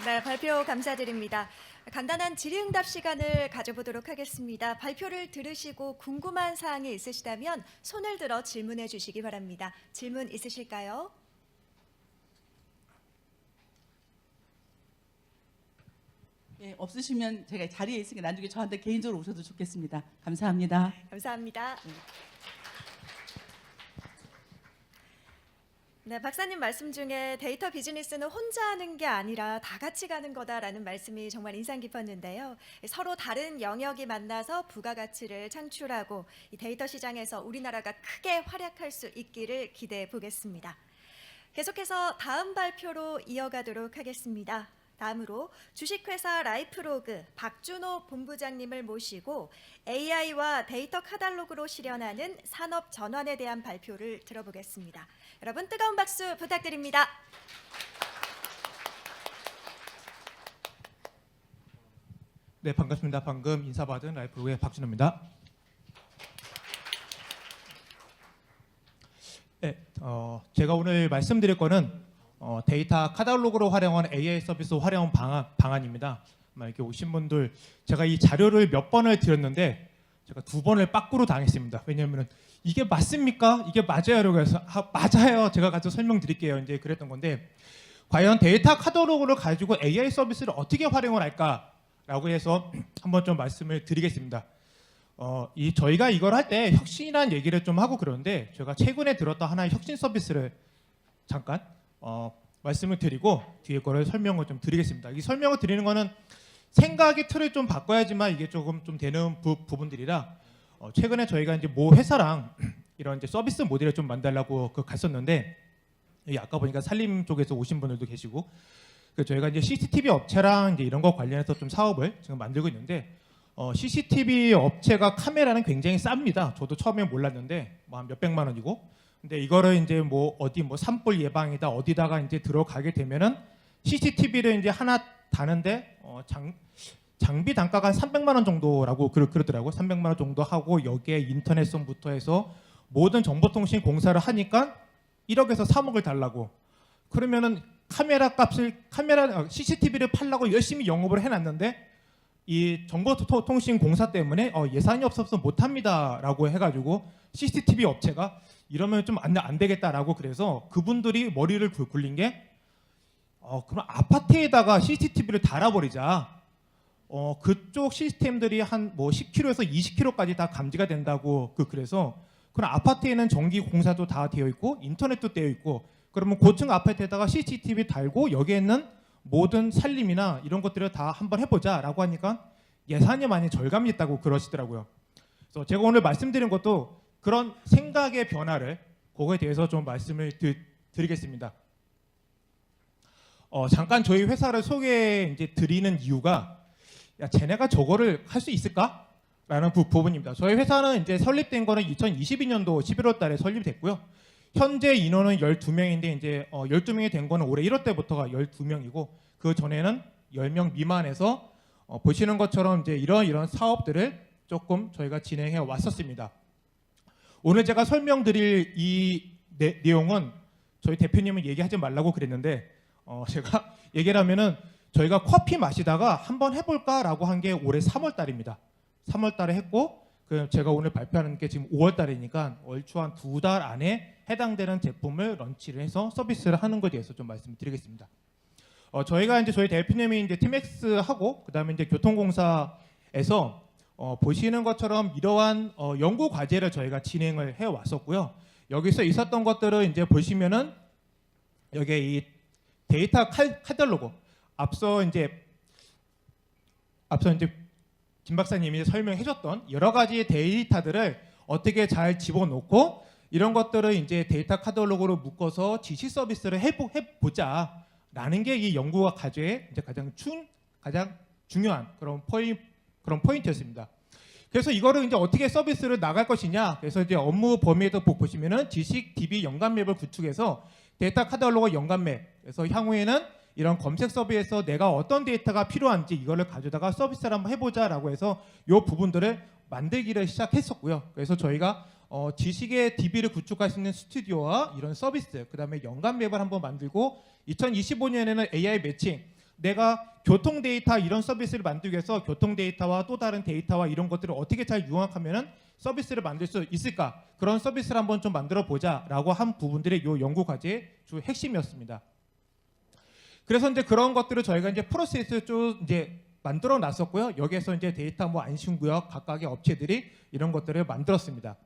네, 발표 감사드립니다. 간단한 질의응답 시간을 가져보도록 하겠습니다. 발표를 들으시고 궁금한 사항이 있으시다면 손을 들어 질문해 주시기 바랍니다. 질문 있으실까요? 예, 없으시면 제가 자리에 있으니까 나중에 저한테 개인적으로 오셔도 좋겠습니다. 감사합니다. 감사합니다. 네, 박사님 말씀 중에 데이터 비즈니스는 혼자 하는 게 아니라 다 같이 가는 거다라는 말씀이 정말 인상 깊었는데요. 서로 다른 영역이 만나서 부가가치를 창출하고 이 데이터 시장에서 우리나라가 크게 활약할 수 있기를 기대해 보겠습니다. 계속해서 다음 발표로 이어가도록 하겠습니다. 다음으로 주식회사 라이프로그 박준호 본부장님을 모시고 AI와 데이터 카탈로그로 실현하는 산업 전환에 대한 발표를 들어보겠습니다. 여러분 뜨거운 박수 부탁드립니다. 네, 반갑습니다. 방금 인사받은 라이프로그의 박준호입니다. 네, 제가 오늘 말씀드릴 거는 데이터 카탈로그로 활용한 AI 서비스 활용 방안입니다. 아마 이렇게 오신 분들 제가 이 자료를 몇 번을 드렸는데 제가 2번을 빠꾸로 당했습니다. 왜냐하면 이게 맞습니까? 이게 맞아요라고 해서 맞아요. 제가 가서 설명드릴게요. 이제 그랬던 건데 과연 데이터 카탈로그를 가지고 AI 서비스를 어떻게 활용을 할까라고 해서 한번 좀 말씀을 드리겠습니다. 저희가 이걸 할 때 혁신이라는 얘기를 좀 하고 그러는데 제가 최근에 들었던 하나의 혁신 서비스를 잠깐 말씀을 드리고 뒤에 거를 설명을 좀 드리겠습니다. 이 설명을 드리는 거는 생각의 틀을 좀 바꿔야지만 이게 조금 좀 되는 부분들이라 최근에 저희가 이제 모 회사랑 이런 이제 서비스 모델을 좀 만들려고 갔었는데 여기 아까 보니까 산림 쪽에서 오신 분들도 계시고 저희가 이제 CCTV 업체랑 이제 이런 거 관련해서 좀 사업을 지금 만들고 있는데 CCTV 업체가 카메라는 굉장히 쌉니다. 저도 처음에 몰랐는데 뭐 한 몇백만 원이고 근데 이거를 이제 뭐 어디 뭐 산불 예방이다 어디다가 이제 들어가게 되면은 CCTV를 이제 하나 다는데 장비 단가가 한 300만 원 정도라고 그러더라고요. 300만 원 정도 하고 여기에 인터넷선부터 해서 모든 정보통신 공사를 하니까 1억에서 3억을 달라고. 그러면은 CCTV를 팔라고 열심히 영업을 해놨는데 이 정보통신 공사 때문에 예산이 없어서 못합니다라고 해가지고 CCTV 업체가 이러면 좀 안 되겠다라고 그래서 그분들이 머리를 굴린 게 그럼 아파트에다가 CCTV를 달아버리자. 그쪽 시스템들이 한 뭐 10km에서 20km까지 다 감지가 된다고 그래서 그럼 아파트에는 전기 공사도 다 되어 있고 인터넷도 되어 있고 그러면 고층 아파트에다가 CCTV 달고 여기에 있는 모든 산림이나 이런 것들을 다 한번 해보자라고 하니까 예산이 많이 절감이 있다고 그러시더라고요. 그래서 제가 오늘 말씀드린 것도 그런 생각의 변화를 그거에 대해서 좀 말씀을 드리겠습니다. 잠깐 저희 회사를 소개 이제 드리는 이유가 야 쟤네가 저거를 할 수 있을까? 라는 부분입니다. 저희 회사는 이제 설립된 거는 2022년도 11월 달에 설립됐고요. 현재 인원은 12명인데 이제 12명이 된 거는 올해 1월 때부터가 12명이고 그 전에는 10명 미만에서 보시는 것처럼 이제 이런 사업들을 조금 저희가 진행해 왔었습니다. 오늘 제가 설명드릴 이 내용은 저희 대표님은 얘기하지 말라고 그랬는데 제가 얘기를 하면은 저희가 커피 마시다가 한번 해볼까라고 한 게 올해 3월 달입니다. 3월 달에 했고 제가 오늘 발표하는 게 지금 5월 달이니까 얼추 한 2달 안에 해당되는 제품을 런치를 해서 서비스를 하는 것에 대해서 좀 말씀드리겠습니다. 저희가 이제 저희 대표님이 이제 티맥스하고 그다음에 이제 교통공사에서 보시는 것처럼 이러한 연구 과제를 저희가 진행을 해 왔었고요. 여기서 있었던 것들을 이제 보시면은 여기에 이 데이터 카탈로그 앞서 이제 김 박사님이 설명해줬던 여러 가지 데이터들을 어떻게 잘 집어넣고 이런 것들을 이제 데이터 카탈로그로 묶어서 지시 서비스를 해보자라는 게 이 연구와 과제의 이제 가장 중요한 그런 포인트였습니다. 그래서 이거를 이제 어떻게 서비스를 나갈 것이냐. 그래서 이제 업무 범위에도 보시면은 지식 DB 연관 맵을 구축해서 데이터 카탈로그 연관맵. 그래서 향후에는 이런 검색 서비스에서 내가 어떤 데이터가 필요한지 이거를 가져다가 서비스를 한번 해보자라고 해서 이 부분들을 만들기를 시작했었고요. 그래서 저희가 지식의 DB를 구축할 수 있는 스튜디오와 이런 서비스, 그다음에 연관맵을 한번 만들고 2025년에는 AI 매칭, 내가 교통 데이터 이런 서비스를 만들기 위해서 교통 데이터와 또 다른 데이터와 이런 것들을 어떻게 잘 융합하면은 서비스를 만들 수 있을까? 그런 서비스를 한번 좀 만들어 보자라고 한 부분들이 이 연구 과제의 주 핵심이었습니다. 그래서 이제 그런 것들을 저희가 이제 프로세스 좀 이제 만들어 놨었고요. 여기에서 이제 데이터 뭐 안심구역 각각의 업체들이 이런 것들을 만들었습니다.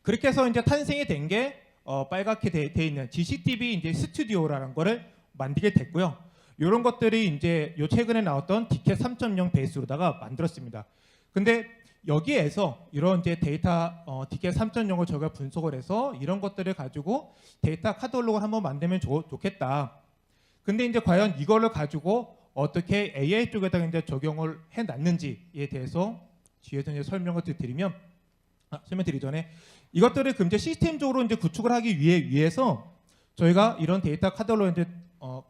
그렇게 해서 이제 탄생이 된 게 빨갛게 돼 있는 GCTV 이제 스튜디오라는 거를 만들게 됐고요. 이런 것들이 이제 요 최근에 나왔던 디켓 3.0 베이스로다가 만들었습니다. 근데 여기에서 이런 이제 데이터 디켓 3.0을 저희가 분석을 해서 이런 것들을 가지고 데이터 카탈로그를 한번 만들면 좋겠다. 근데 이제 과연 이거를 가지고 어떻게 AI 쪽에다가 이제 적용을 해놨는지에 대해서 뒤에서 이제 설명을 드리면 설명드리기 전에 이것들을 이제 시스템적으로 이제 구축을 하기 위해서 저희가 이런 데이터 카탈로그 이제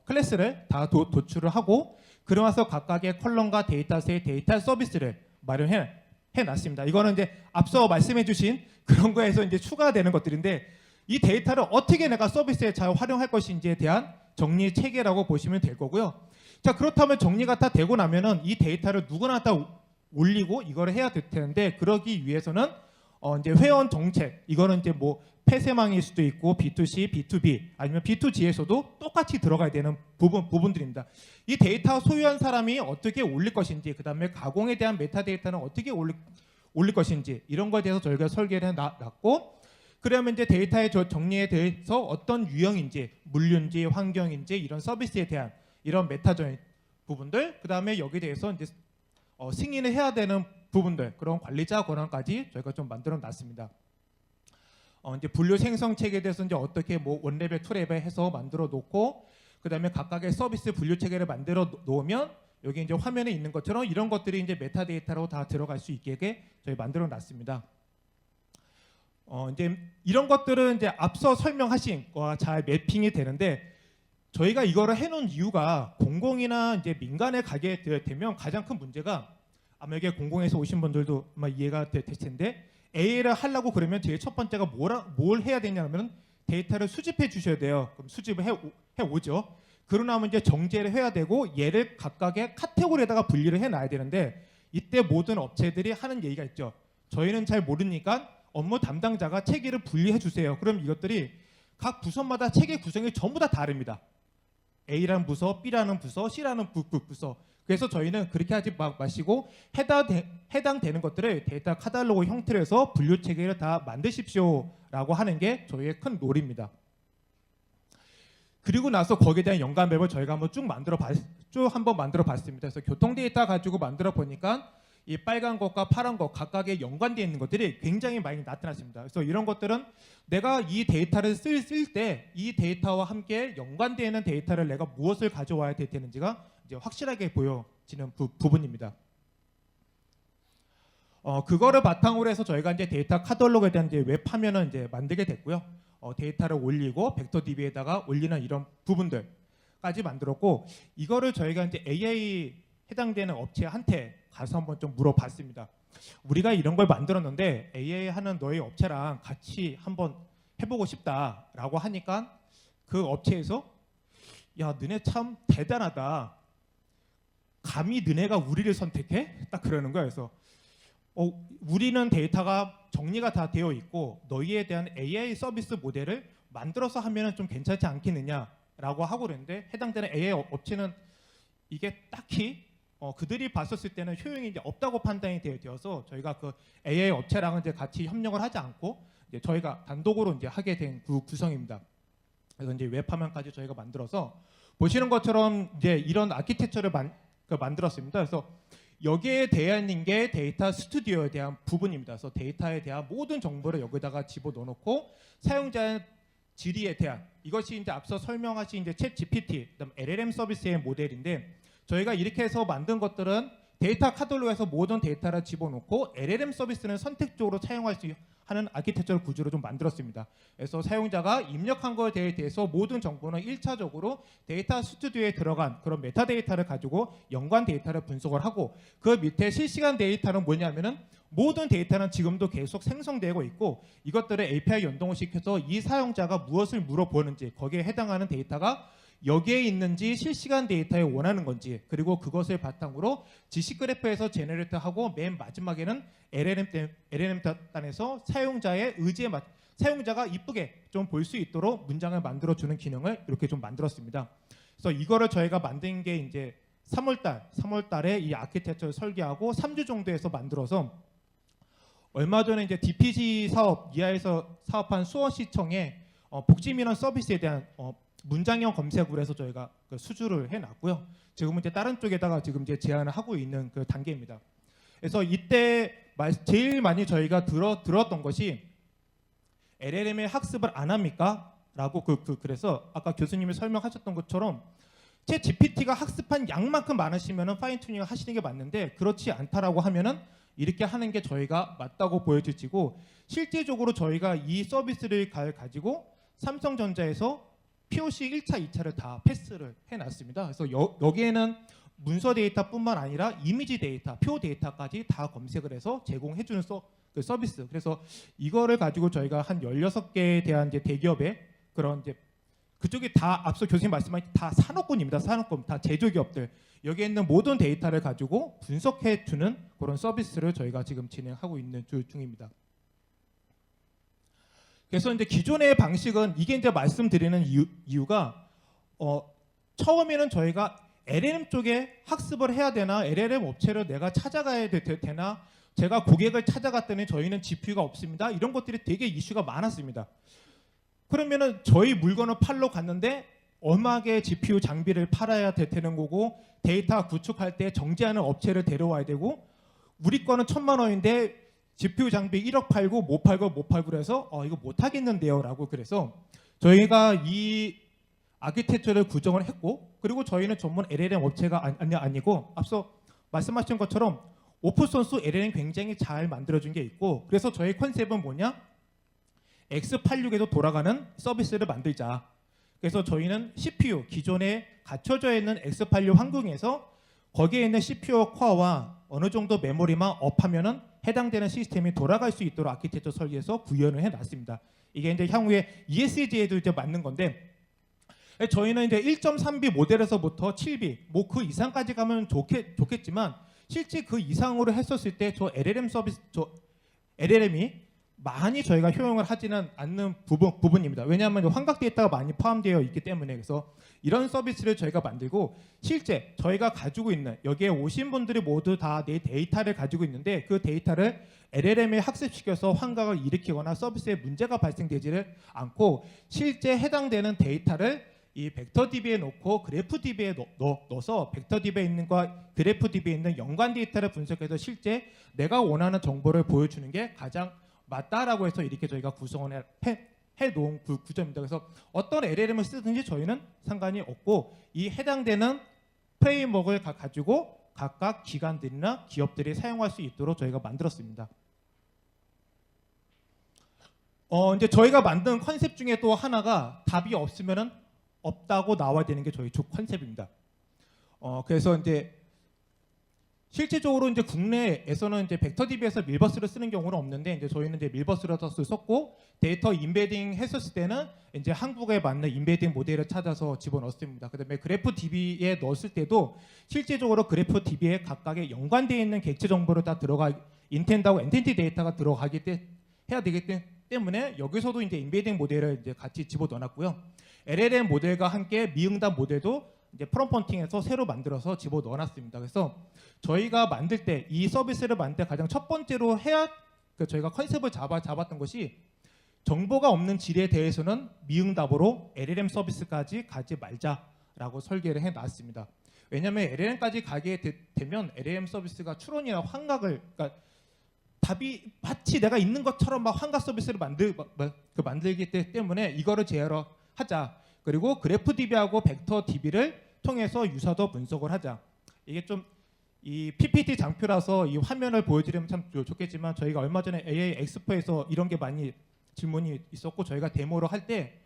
클래스를 다 도출을 하고 그러면서 각각의 컬럼과 데이터셋, 데이터 서비스를 마련해 놨습니다. 이거는 이제 앞서 말씀해주신 그런 거에서 이제 추가되는 것들인데 이 데이터를 어떻게 내가 서비스에 잘 활용할 것인지에 대한 정리 체계라고 보시면 될 거고요. 자, 그렇다면 정리가 다 되고 나면은 이 데이터를 누구나 다 올리고 이거를 해야 될 텐데 그러기 위해서는 이제 회원 정책 이거는 이제 뭐 폐쇄망일 수도 있고 B2C, B2B 아니면 B2G에서도 똑같이 들어가야 되는 부분들입니다. 이 데이터 소유한 사람이 어떻게 올릴 것인지 그다음에 가공에 대한 메타데이터는 어떻게 올릴 것인지 이런 거에 대해서 저희가 설계를 해놨고 그러면 이제 데이터의 정리에 대해서 어떤 유형인지 물류인지 환경인지 이런 서비스에 대한 이런 메타적인 부분들 그다음에 여기에 대해서 이제 승인을 해야 되는 부분들 그런 관리자 권한까지 저희가 좀 만들어 놨습니다. 이제 분류 생성 체계에 대해서 이제 어떻게 뭐 1레벨, 2레벨 해서 만들어 놓고 그다음에 각각의 서비스 분류 체계를 만들어 놓으면 여기 이제 화면에 있는 것처럼 이런 것들이 이제 메타데이터로 다 들어갈 수 있게 저희 만들어 놨습니다. 이제 이런 것들은 이제 앞서 설명하신 거와 잘 매핑이 되는데 저희가 이거를 해놓은 이유가 공공이나 이제 민간에 가게 되면 가장 큰 문제가 아마 여기 공공에서 오신 분들도 아마 이해가 될 텐데 AI를 하려고 그러면 제일 첫 번째가 뭘 해야 되냐면 데이터를 수집해 주셔야 돼요. 그럼 수집을 해 오죠. 그러고 나면 이제 정제를 해야 되고 얘를 각각의 카테고리에다가 분리를 해놔야 되는데 이때 모든 업체들이 하는 얘기가 있죠. 저희는 잘 모르니까 업무 담당자가 체계를 분리해 주세요. 그럼 이것들이 각 부서마다 체계 구성이 전부 다 다릅니다. A라는 부서, B라는 부서, C라는 부서. 그래서 저희는 그렇게 하지 마시고 해당되는 것들을 데이터 카탈로그 형태로 해서 분류 체계를 다 만드십시오라고 하는 게 저희의 큰 롤입니다. 그리고 나서 거기에 대한 연관맵을 저희가 한번 쭉 만들어 봤습니다. 그래서 교통 데이터 가지고 만들어 보니까 이 빨간 것과 파란 것 각각의 연관되어 있는 것들이 굉장히 많이 나타났습니다. 그래서 이런 것들은 내가 이 데이터를 쓸 때 이 데이터와 함께 연관되어 있는 데이터를 내가 무엇을 가져와야 되는지가 이제 확실하게 보여지는 부분입니다. 그거를 바탕으로 해서 저희가 이제 데이터 카탈로그에 대한 이제 웹 화면을 이제 만들게 됐고요. 데이터를 올리고 벡터 DB에다가 올리는 이런 부분들까지 만들었고 이거를 저희가 이제 AI 해당되는 업체한테 가서 한번 좀 물어봤습니다. 우리가 이런 걸 만들었는데 AI 하는 너희 업체랑 같이 한번 해보고 싶다라고 하니까 그 업체에서 야 너네 참 대단하다. 감히 너네가 우리를 선택해? 딱 그러는 거예요. 그래서 우리는 데이터가 정리가 다 되어 있고 너희에 대한 AI 서비스 모델을 만들어서 하면 좀 괜찮지 않겠느냐라고 하고 그랬는데 해당되는 AI 업체는 이게 딱히 그들이 봤었을 때는 효용이 이제 없다고 판단이 되어서 저희가 그 AI 업체랑은 이제 같이 협력을 하지 않고 이제 저희가 단독으로 이제 하게 된 구성입니다. 그래서 이제 웹 화면까지 저희가 만들어서 보시는 것처럼 이제 이런 아키텍처를 만들었습니다. 그래서 여기에 대한 게 데이터 스튜디오에 대한 부분입니다. 그래서 데이터에 대한 모든 정보를 여기다가 집어넣고 사용자 질의에 대한 이것이 이제 앞서 설명하신 이제 챗 GPT, 그다음 LLM 서비스의 모델인데 저희가 이렇게 해서 만든 것들은 데이터 카탈로그에서 모든 데이터를 집어넣고 LLM 서비스는 선택적으로 사용할 수 하는 아키텍처럴 구조를 좀 만들었습니다. 그래서 사용자가 입력한 거에 대해서 모든 정보는 1차적으로 데이터 스튜디오에 들어간 그런 메타데이터를 가지고 연관 데이터를 분석을 하고, 그 밑에 실시간 데이터는 뭐냐면은 모든 데이터는 지금도 계속 생성되고 있고, 이것들을 API 연동을 시켜서 이 사용자가 무엇을 물어보는지, 거기에 해당하는 데이터가 여기에 있는지, 실시간 데이터에 원하는 건지, 그리고 그것을 바탕으로 지식 그래프에서 제너레이트하고, 맨 마지막에는 LLM 단에서 사용자의 의지에 맞 사용자가 이쁘게 좀 볼 수 있도록 문장을 만들어주는 기능을 이렇게 좀 만들었습니다. 그래서 이거를 저희가 만든 게 이제 3월 달에 이 아키텍처를 설계하고 3주 정도에서 만들어서, 얼마 전에 이제 DPG 사업 이하에서 사업한 수원시청에 복지민원 서비스에 대한 문장형 검색을 해서 저희가 그 수주를 해놨고요. 지금은 이제 다른 쪽에다가 지금 이제 제안을 하고 있는 그 단계입니다. 그래서 이때 제일 많이 저희가 들었던 것이 LLM의 학습을 안 합니까? 라고 그래서 아까 교수님이 설명하셨던 것처럼 챗 GPT가 학습한 양만큼 많으시면은 파인 튜닝을 하시는 게 맞는데, 그렇지 않다라고 하면은 이렇게 하는 게 저희가 맞다고 보여지고, 실제적으로 저희가 이 서비스를 가지고 삼성전자에서 POC 1차, 2차를 다 패스를 해놨습니다. 그래서 여기에는 문서 데이터뿐만 아니라 이미지 데이터, 표 데이터까지 다 검색을 해서 제공해주는 서비스. 그래서 이거를 가지고 저희가 한 16개에 대한 이제 대기업의 그런 이제 그쪽이 다 앞서 교수님 말씀하신 다 산업군입니다. 산업군 다 제조기업들, 여기에 있는 모든 데이터를 가지고 분석해주는 그런 서비스를 저희가 지금 진행하고 있는 중입니다. 그래서 이제 기존의 방식은 이게 이제 말씀드리는 이유가 처음에는 저희가 LLM 쪽에 학습을 해야 되나, LLM 업체를 내가 찾아가야 되나, 제가 고객을 찾아갔더니 저희는 GPU가 없습니다, 이런 것들이 되게 이슈가 많았습니다. 그러면은 저희 물건을 팔러 갔는데 얼마의 GPU 장비를 팔아야 되는 거고, 데이터 구축할 때 정지하는 업체를 데려와야 되고, 우리 거는 1,000만 원인데 GPU 장비 1억 팔고 못 팔고 그래서 이거 못 하겠는데요 라고, 그래서 저희가 이 아키텍처를 구성을 했고, 그리고 저희는 전문 LLM 업체가 아니고 앞서 말씀하신 것처럼 오픈소스 LLM 굉장히 잘 만들어준 게 있고, 그래서 저희 컨셉은 뭐냐, X86에도 돌아가는 서비스를 만들자. 그래서 저희는 CPU, 기존에 갖춰져 있는 X86 환경에서 거기에 있는 CPU 코어와 어느 정도 메모리만 업하면은 해당되는 시스템이 돌아갈 수 있도록 아키텍처 설계해서 구현을 해놨습니다. 이게 이제 향후에 ESG에도 이제 맞는 건데, 저희는 이제 1.3B 모델에서부터 7B, 뭐 그 이상까지 가면 좋겠지만, 실제 그 이상으로 했었을 때 저 LLM이 많이 저희가 효용을 하지는 않는 부분입니다. 왜냐하면 환각 데이터가 많이 포함되어 있기 때문에. 그래서 이런 서비스를 저희가 만들고, 실제 저희가 가지고 있는, 여기에 오신 분들이 모두 다 내 데이터를 가지고 있는데, 그 데이터를 LLM에 학습시켜서 환각을 일으키거나 서비스에 문제가 발생되지를 않고, 실제 해당되는 데이터를 이 벡터DB에 놓고 그래프DB에 넣어서 벡터DB에 있는 과 그래프DB에 있는 연관 데이터를 분석해서 실제 내가 원하는 정보를 보여주는 게 가장 맞다라고 해서 이렇게 저희가 구성을 해놓은 구조입니다. 그래서 어떤 LLM을 쓰든지 저희는 상관이 없고, 이 해당되는 프레임워크를 가지고 각각 기관들이나 기업들이 사용할 수 있도록 저희가 만들었습니다. 이제 저희가 만든 컨셉 중에 또 하나가 답이 없으면은 없다고 나와야 되는 게 저희 주 컨셉입니다. 그래서 이제 실질적으로 이제 국내에서는 이제 벡터DB에서 밀버스를 쓰는 경우는 없는데, 이제 저희는 이제 밀버스를 썼고, 데이터 인베딩 했었을 때는 이제 한국에 맞는 인베딩 모델을 찾아서 집어넣습니다. 그다음에 그래프DB에 넣었을 때도 실질적으로 그래프DB에 각각의 연관되어 있는 객체 정보를 다 인텐트하고 엔티티 데이터가 들어가기 해야 되기 때문에 여기서도 이제 인베딩 모델을 이제 같이 집어넣어놨고요. LLM 모델과 함께 미응답 모델도 이제 프롬프팅해서 새로 만들어서 집어 넣어놨습니다. 그래서 저희가 만들 때, 이 서비스를 만들 때 가장 첫 번째로 저희가 컨셉을 잡았던 것이, 정보가 없는 질에 대해서는 미응답으로 LLM 서비스까지 가지 말자라고 설계를 해놨습니다. 왜냐하면 LLM까지 가게 되면 LLM 서비스가 추론이나 환각을, 그러니까 답이 마치 내가 있는 것처럼 막 환각 서비스를 만들기 때문에 이거를 제어를 하자. 그리고 그래프DB하고 벡터DB를 통해서 유사도 분석을 하자. 이게 좀 이 PPT 장표라서 이 화면을 보여드리면 참 좋겠지만 저희가 얼마 전에 AI 엑스포에서 이런 게 많이 질문이 있었고 저희가 데모를 할 때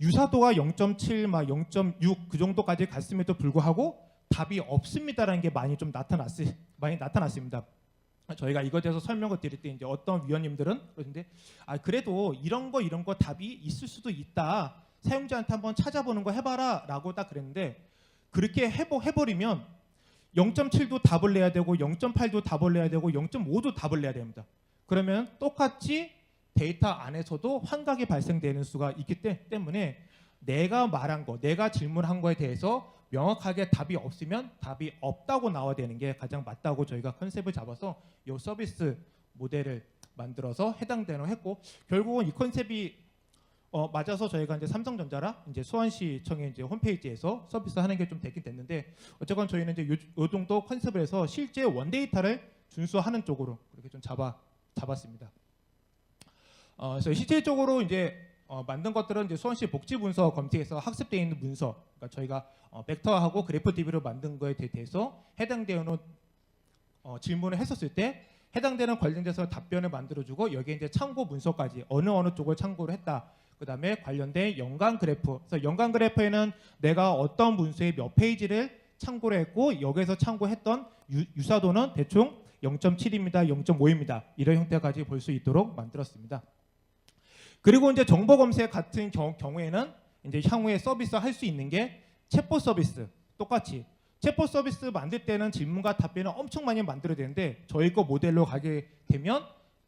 유사도가 0.7, 막 0.6 그 정도까지 갔음에도 불구하고 답이 없습니다라는 게 많이 나타났습니다. 저희가 이거에 대해서 설명을 드릴 때 이제 어떤 위원님들은 그러는데 그래도 이런 거 답이 있을 수도 있다. 사용자한테 한번 찾아보는 거 해봐라라고 딱 그랬는데 그렇게 해버리면 0.7도 답을 내야 되고 0.8도 답을 내야 되고 0.5도 답을 내야 됩니다. 그러면 똑같이 데이터 안에서도 환각이 발생되는 수가 있기 때문에 내가 말한 거, 내가 질문한 거에 대해서 명확하게 답이 없으면 답이 없다고 나와야 되는 게 가장 맞다고 저희가 컨셉을 잡아서 이 서비스 모델을 만들어서 해당되는 했고 결국은 이 컨셉이 맞아서 저희가 이제 삼성전자랑 이제 수원시청의 이제 홈페이지에서 서비스 하는 게 좀 되긴 됐는데 어쨌건 저희는 이제 요 정도 컨셉을 해서 실제 원데이터를 준수하는 쪽으로 그렇게 좀 잡았습니다. 그래서 실질적으로 이제 만든 것들은 이제 수원시 복지문서 검색에서 학습되어 있는 문서, 그러니까 저희가 벡터하고 그래프 DB로 만든 거에 대해서 해당되는 질문을 했었을 때 해당되는 관련돼서 답변을 만들어주고 여기에 이제 참고 문서까지 어느 쪽을 참고를 했다. 그다음에 관련된 연관 그래프. 그래서 연관 그래프에는 내가 어떤 문서의 몇 페이지를 참고를 했고 여기에서 참고했던 유사도는 대충 0.7입니다, 0.5입니다. 이런 형태까지 볼 수 있도록 만들었습니다. 그리고 이제 정보 검색 같은 경우에는 이제 향후에 서비스 할 수 있는 게 챗봇 서비스 똑같이 챗봇 서비스 만들 때는 질문과 답변을 엄청 많이 만들어야 되는데 저희 거 모델로 가게 되면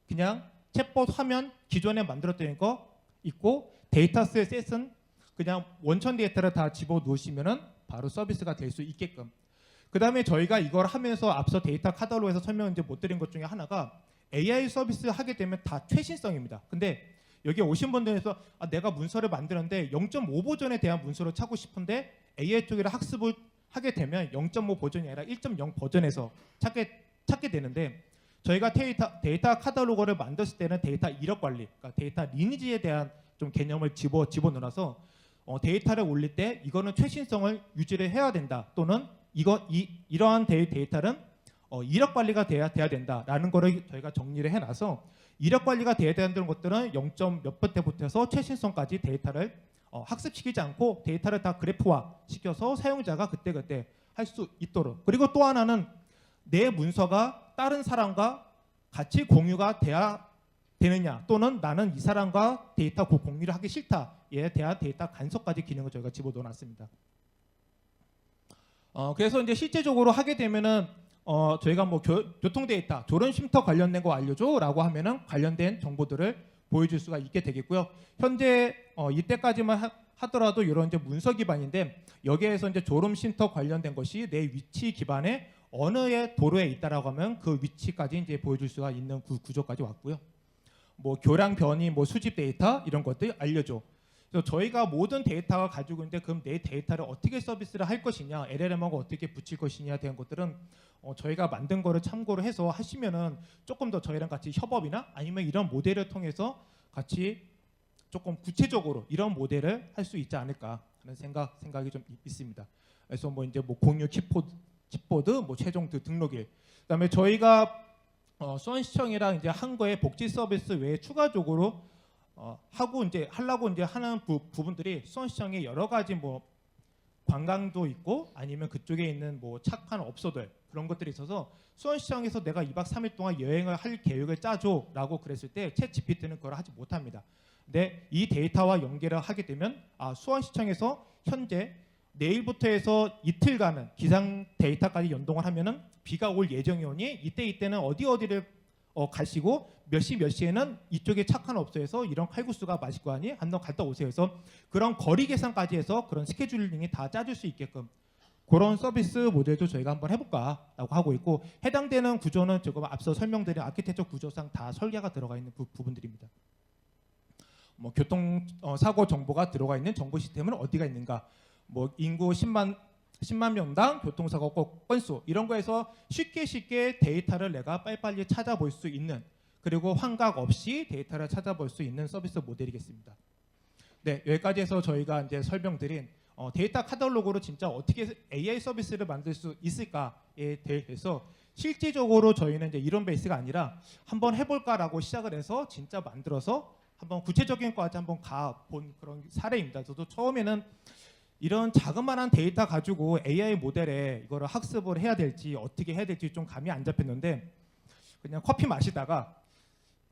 그냥 챗봇 화면 기존에 만들었던 거 있고 데이터셋은 그냥 원천 데이터를 다 집어 넣으시면은 바로 서비스가 될 수 있게끔. 그다음에 저희가 이걸 하면서 앞서 데이터 카탈로그에서 설명을 이제 못 드린 것 중에 하나가 AI 서비스 하게 되면 다 최신성입니다. 근데 여기 오신 분들에서 내가 문서를 만드는데 0.5 버전에 대한 문서를 찾고 싶은데 AI 쪽이라 학습을 하게 되면 0.5 버전이 아니라 1.0 버전에서 찾게 되는데 저희가 데이터 카탈로그를 만들었을 때는 데이터 이력 관리, 그러니까 데이터 리니지에 대한 좀 개념을 집어넣어서 데이터를 올릴 때 이거는 최신성을 유지를 해야 된다. 또는 이러한 데이터는 이력 관리가 돼야 된다라는 거를 저희가 정리를 해놔서 이력 관리가 돼야 되는 것들은 0. 몇 번 때부터 최신성까지 데이터를 학습시키지 않고 데이터를 다 그래프화 시켜서 사용자가 그때 할 수 있도록. 그리고 또 하나는 내 문서가 다른 사람과 같이 공유가 돼야 되느냐 또는 나는 이 사람과 데이터 공유를 하기 싫다에 대한 데이터 간섭까지 기능을 저희가 집어넣어놨습니다. 그래서 이제 실제적으로 하게 되면은 저희가 뭐 교통 데이터, 졸음 쉼터 관련된 거 알려줘라고 하면은 관련된 정보들을 보여줄 수가 있게 되겠고요. 현재 이때까지만 하더라도 이런 이제 문서 기반인데 여기에서 이제 졸음 쉼터 관련된 것이 내 위치 기반에 어느 도로에 있다라고 하면 그 위치까지 이제 보여줄 수가 있는 구조까지 왔고요. 뭐 교량 변이, 뭐 수집 데이터 이런 것들 알려줘. 그래서 저희가 모든 데이터가 가지고 있는데 그럼 내 데이터를 어떻게 서비스를 할 것이냐, LLM하고 어떻게 붙일 것이냐에 대한 것들은 저희가 만든 거를 참고를 해서 하시면은 조금 더 저희랑 같이 협업이나 아니면 이런 모델을 통해서 같이 조금 구체적으로 이런 모델을 할 수 있지 않을까 하는 생각이 좀 있습니다. 그래서 뭐 이제 뭐 공유 칩보드, 뭐 최종 등록일. 그다음에 저희가 수원시청이랑 이제 한 거에 복지 서비스 외에 추가적으로 하고 이제 하려고 이제 하는 부분들이 수원시청에 여러 가지 뭐 관광도 있고 아니면 그쪽에 있는 뭐 착한 업소들 그런 것들이 있어서 수원시청에서 내가 2박 3일 동안 여행을 할 계획을 짜줘라고 그랬을 때 챗 GPT는 그걸 하지 못합니다. 근데 이 데이터와 연계를 하게 되면 수원시청에서 현재 내일부터 해서 이틀간은 기상 데이터까지 연동을 하면은 비가 올 예정이오니 이때는 어디를 가시고 몇 시에는 이쪽에 착한 업소에서 이런 칼국수가 맛있을 거 아니? 한번 갔다 오세요. 해서 그런 거리 계산까지 해서 그런 스케줄링이 다 짜줄 수 있게끔 그런 서비스 모델도 저희가 한번 해볼까라고 하고 있고 해당되는 구조는 지금 앞서 설명드린 아키텍처 구조상 다 설계가 들어가 있는 부분들입니다. 뭐 교통 사고 정보가 들어가 있는 정보 시스템은 어디가 있는가? 뭐 인구 10만 명당 교통사고 건수 이런 거에서 쉽게 데이터를 내가 빨리빨리 찾아볼 수 있는 그리고 환각 없이 데이터를 찾아볼 수 있는 서비스 모델이겠습니다. 네, 여기까지 해서 저희가 이제 설명드린 데이터 카탈로그로 진짜 어떻게 AI 서비스를 만들 수 있을까에 대해서 실질적으로 저희는 이제 이런 베이스가 아니라 한번 해볼까라고 시작을 해서 진짜 만들어서 한번 구체적인 것까지 한번 가본 그런 사례입니다. 저도 처음에는 이런 자그마한 데이터 가지고 AI 모델에 이거를 학습을 해야 될지 어떻게 해야 될지 좀 감이 안 잡혔는데 그냥 커피 마시다가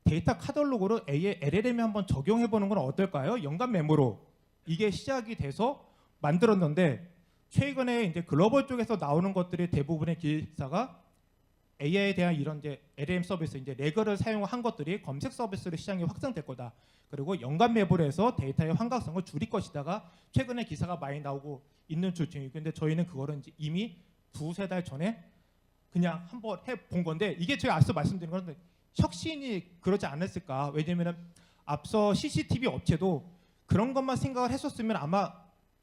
데이터 카탈로그로 LLM에 한번 적용해보는 건 어떨까요? 연관 메모로 이게 시작이 돼서 만들었는데 최근에 이제 글로벌 쪽에서 나오는 것들이 대부분의 기사가 AI에 대한 이런 이제 LLM 서비스, 이제 레거를 사용한 것들이 검색 서비스로 시장이 확산될 거다. 그리고 연관 매부를 해서 데이터의 환각성을 줄일 것이다가 최근에 기사가 많이 나오고 있는 중이고, 근데 저희는 그거를 이제 이미 두세 달 전에 그냥 한번 해본 건데 이게 제가 앞서 말씀드린 건데 혁신이 그러지 않았을까? 왜냐면은 앞서 CCTV 업체도 그런 것만 생각을 했었으면 아마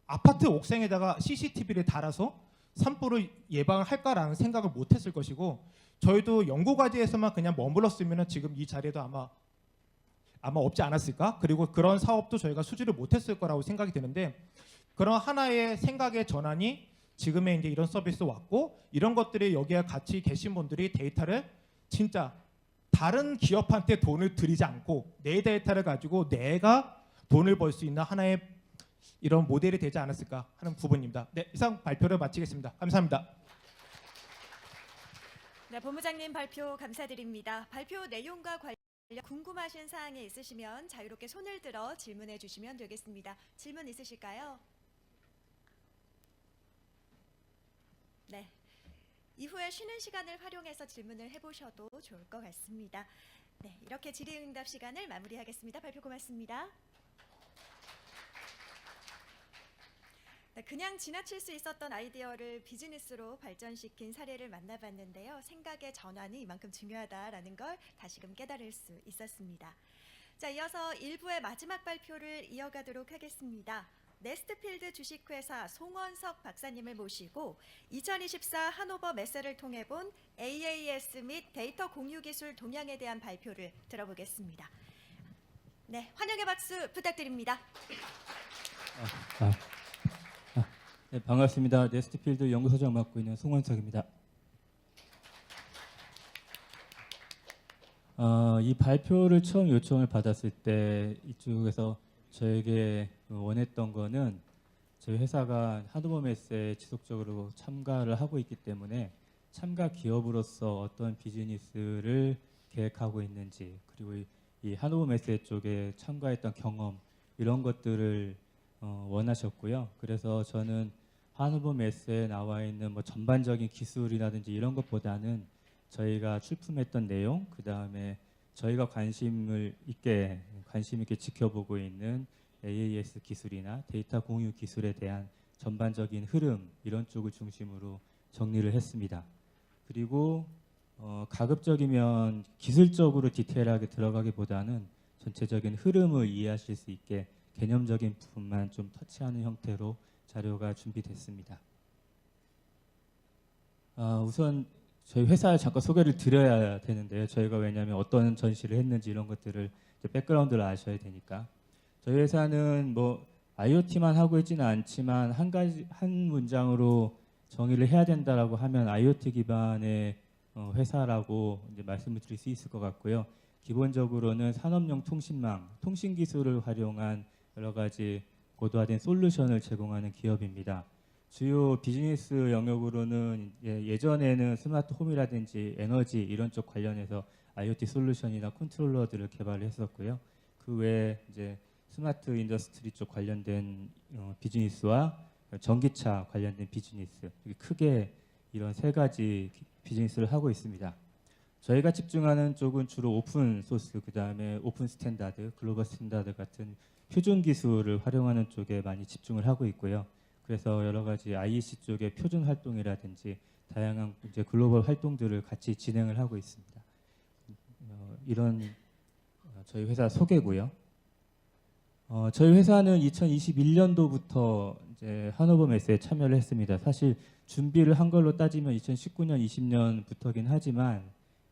아파트 옥상에다가 CCTV를 달아서 산불을 예방을 할까라는 생각을 못했을 것이고, 저희도 연구과제에서만 그냥 머물렀으면 지금 이 자리에도 아마 없지 않았을까? 그리고 그런 사업도 저희가 수주를 못했을 거라고 생각이 드는데, 그런 하나의 생각의 전환이 지금의 이제 이런 서비스 왔고, 이런 것들이 여기에 같이 계신 분들이 데이터를 진짜 다른 기업한테 돈을 들이지 않고 내 데이터를 가지고 내가 돈을 벌 수 있는 하나의 이런 모델이 되지 않았을까 하는 부분입니다. 네, 이상 발표를 마치겠습니다. 감사합니다. 네, 본부장님 발표 감사드립니다. 발표 내용과 관련 궁금하신 사항이 있으시면 자유롭게 손을 들어 질문해 주시면 되겠습니다. 질문 있으실까요? 네. 이후에 쉬는 시간을 활용해서 질문을 해보셔도 좋을 것 같습니다. 네, 이렇게 질의응답 시간을 마무리하겠습니다. 발표 고맙습니다. 네, 그냥 지나칠 수 있었던 아이디어를 비즈니스로 발전시킨 사례를 만나봤는데요. 생각의 전환이 이만큼 중요하다라는 걸 다시금 깨달을 수 있었습니다. 자, 이어서 1부의 마지막 발표를 이어가도록 하겠습니다. 네스트필드 주식회사 송원석 박사님을 모시고 2024 하노버 메세를 통해 본 AAS 및 데이터 공유 기술 동향에 대한 발표를 들어보겠습니다. 네, 환영의 박수 부탁드립니다. 네, 반갑습니다. 네스트필드 연구소장 맡고 있는 송원석입니다. 이 발표를 처음 요청을 받았을 때 이쪽에서 저에게 원했던 거는 저희 회사가 하노버 메세에 지속적으로 참가를 하고 있기 때문에 참가 기업으로서 어떤 비즈니스를 계획하고 있는지, 그리고 이 하노버 메세 쪽에 참가했던 경험, 이런 것들을 원하셨고요. 그래서 저는 하노버 메세에 나와 있는 뭐 전반적인 기술이라든지 이런 것보다는 저희가 출품했던 내용, 그 다음에 저희가 관심 있게 지켜보고 있는 AAS 기술이나 데이터 공유 기술에 대한 전반적인 흐름, 이런 쪽을 중심으로 정리를 했습니다. 그리고 가급적이면 기술적으로 디테일하게 들어가기보다는 전체적인 흐름을 이해하실 수 있게 개념적인 부분만 좀 터치하는 형태로 자료가 준비됐습니다. 우선 저희 회사에 잠깐 소개를 드려야 되는데요. 저희가 왜냐하면 어떤 전시를 했는지 이런 것들을 이제 백그라운드를 아셔야 되니까. 저희 회사는 뭐 IoT만 하고 있지는 않지만 한 문장으로 정의를 해야 된다라고 하면 IoT 기반의 회사라고 이제 말씀을 드릴 수 있을 것 같고요. 기본적으로는 산업용 통신망, 통신 기술을 활용한 여러 가지 고도화된 솔루션을 제공하는 기업입니다. 주요 비즈니스 영역으로는 예전에는 스마트 홈이라든지 에너지 이런 쪽 관련해서 IoT 솔루션이나 컨트롤러들을 개발했었고요. 그 외에 이제 스마트 인더스트리 쪽 관련된 비즈니스와 전기차 관련된 비즈니스, 크게 이런 세 가지 비즈니스를 하고 있습니다. 저희가 집중하는 쪽은 주로 오픈 소스, 그 다음에 오픈 스탠다드, 글로벌 스탠다드 같은 표준 기술을 활용하는 쪽에 많이 집중을 하고 있고요. 그래서 여러 가지 IEC 쪽의 표준 활동이라든지 다양한 이제 글로벌 활동들을 같이 진행을 하고 있습니다. 이런 저희 회사 소개고요. 저희 회사는 2021년도부터 이제 하노버 메세에 참여를 했습니다. 사실 준비를 한 걸로 따지면 2019년, 20년부터긴 하지만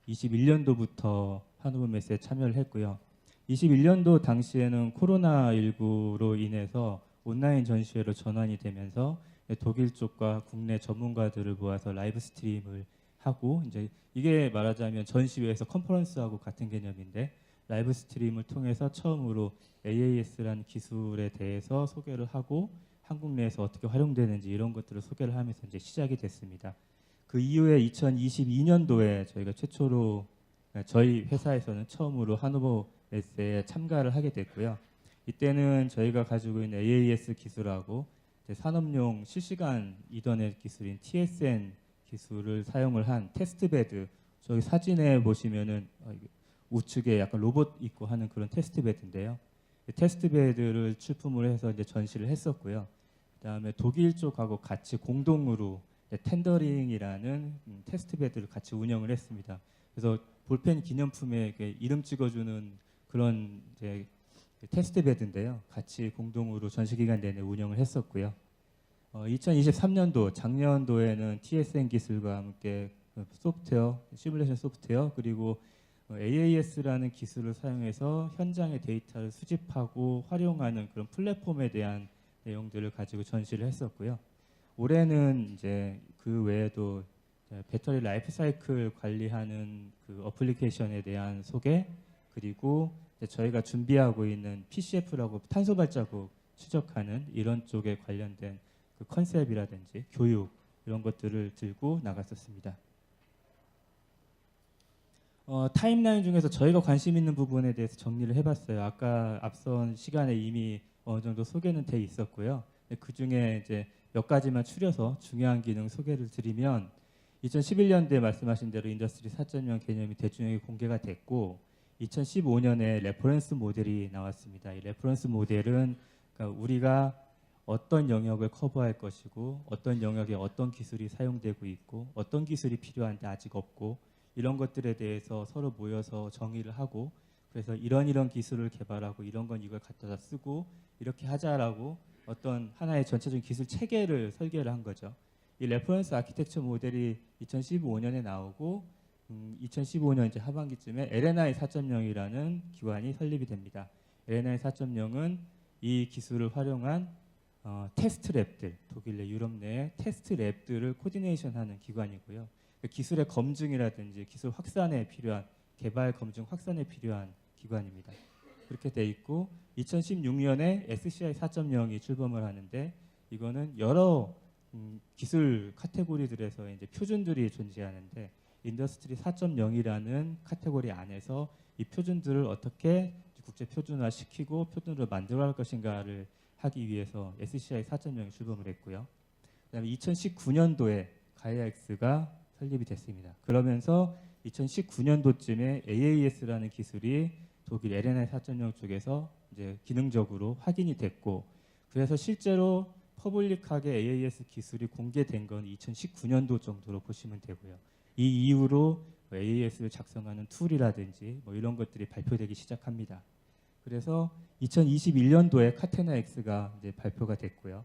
21년도부터 하노버 메세에 참여를 했고요. 21년도 당시에는 코로나19로 인해서 온라인 전시회로 전환이 되면서 독일 쪽과 국내 전문가들을 모아서 라이브 스트림을 하고 이제 이게 말하자면 전시회에서 컨퍼런스하고 같은 개념인데 라이브 스트림을 통해서 처음으로 AAS라는 기술에 대해서 소개를 하고 한국 내에서 어떻게 활용되는지 이런 것들을 소개를 하면서 이제 시작이 됐습니다. 그 이후에 2022년도에 저희가 최초로 저희 회사에서는 처음으로 하노버 메스에 참가를 하게 됐고요. 이때는 저희가 가지고 있는 AAS 기술하고 산업용 실시간 이더넷 기술인 TSN 기술을 사용을 한 테스트베드, 저기 사진에 보시면은 우측에 약간 로봇 있고 하는 그런 테스트베드인데요. 테스트베드를 출품을 해서 이제 전시를 했었고요. 그다음에 독일 쪽하고 같이 공동으로 텐더링이라는 테스트베드를 같이 운영을 했습니다. 그래서 볼펜 기념품에 이렇게 이름 찍어주는 그런 이제 테스트베드인데요. 같이 공동으로 전시 기간 내내 운영을 했었고요. 2023년도 작년도에는 TSN 기술과 함께 소프트웨어, 시뮬레이션 소프트웨어 그리고 AAS라는 기술을 사용해서 현장의 데이터를 수집하고 활용하는 그런 플랫폼에 대한 내용들을 가지고 전시를 했었고요. 올해는 이제 그 외에도 배터리 라이프 사이클 관리하는 그 어플리케이션에 대한 소개 그리고 저희가 준비하고 있는 PCF라고 탄소 발자국 추적하는 이런 쪽에 관련된 그 컨셉이라든지 교육 이런 것들을 들고 나갔었습니다. 타임라인 중에서 저희가 관심 있는 부분에 대해서 정리를 해봤어요. 아까 앞선 시간에 이미 어느 정도 소개는 돼 있었고요. 그 중에 이제 몇 가지만 추려서 중요한 기능 소개를 드리면 2011년도에 말씀하신 대로 인더스트리 4.0 개념이 대중에게 공개가 됐고 2015년에 레퍼런스 모델이 나왔습니다. 이 레퍼런스 모델은 그러니까 우리가 어떤 영역을 커버할 것이고 어떤 영역에 어떤 기술이 사용되고 있고 어떤 기술이 필요한데 아직 없고 이런 것들에 대해서 서로 모여서 정의를 하고 그래서 이런 기술을 개발하고 이런 건 이걸 갖다가 쓰고 이렇게 하자라고 어떤 하나의 전체적인 기술 체계를 설계를 한 거죠. 이 레퍼런스 아키텍처 모델이 2015년에 나오고 2015년 이제 하반기쯤에 LNI 4.0이라는 기관이 설립이 됩니다. LNI 4.0은 이 기술을 활용한 테스트 랩들, 독일 내 유럽 내 테스트 랩들을 코디네이션하는 기관이고요. 기술의 검증이라든지 기술 확산에 필요한 개발 검증 확산에 필요한 기관입니다. 그렇게 돼 있고 2016년에 SCI 4.0이 출범을 하는데 이거는 여러 기술 카테고리들에서 이제 표준들이 존재하는데 인더스트리 4.0이라는 카테고리 안에서 이 표준들을 어떻게 국제 표준화 시키고 표준으로 만들어갈 것인가를 하기 위해서 SCI 4.0이 출범을 했고요. 그다음에 2019년도에 가이아엑스가 설립이 됐습니다. 그러면서 2019년도쯤에 AAS라는 기술이 독일 LNI 4.0 쪽에서 이제 기능적으로 확인이 됐고 그래서 실제로 퍼블릭하게 AAS 기술이 공개된 건 2019년도 정도로 보시면 되고요. 이 이후로 AAS를 작성하는 툴이라든지 뭐 이런 것들이 발표되기 시작합니다. 그래서 2021년도에 카테나 X가 이제 발표가 됐고요.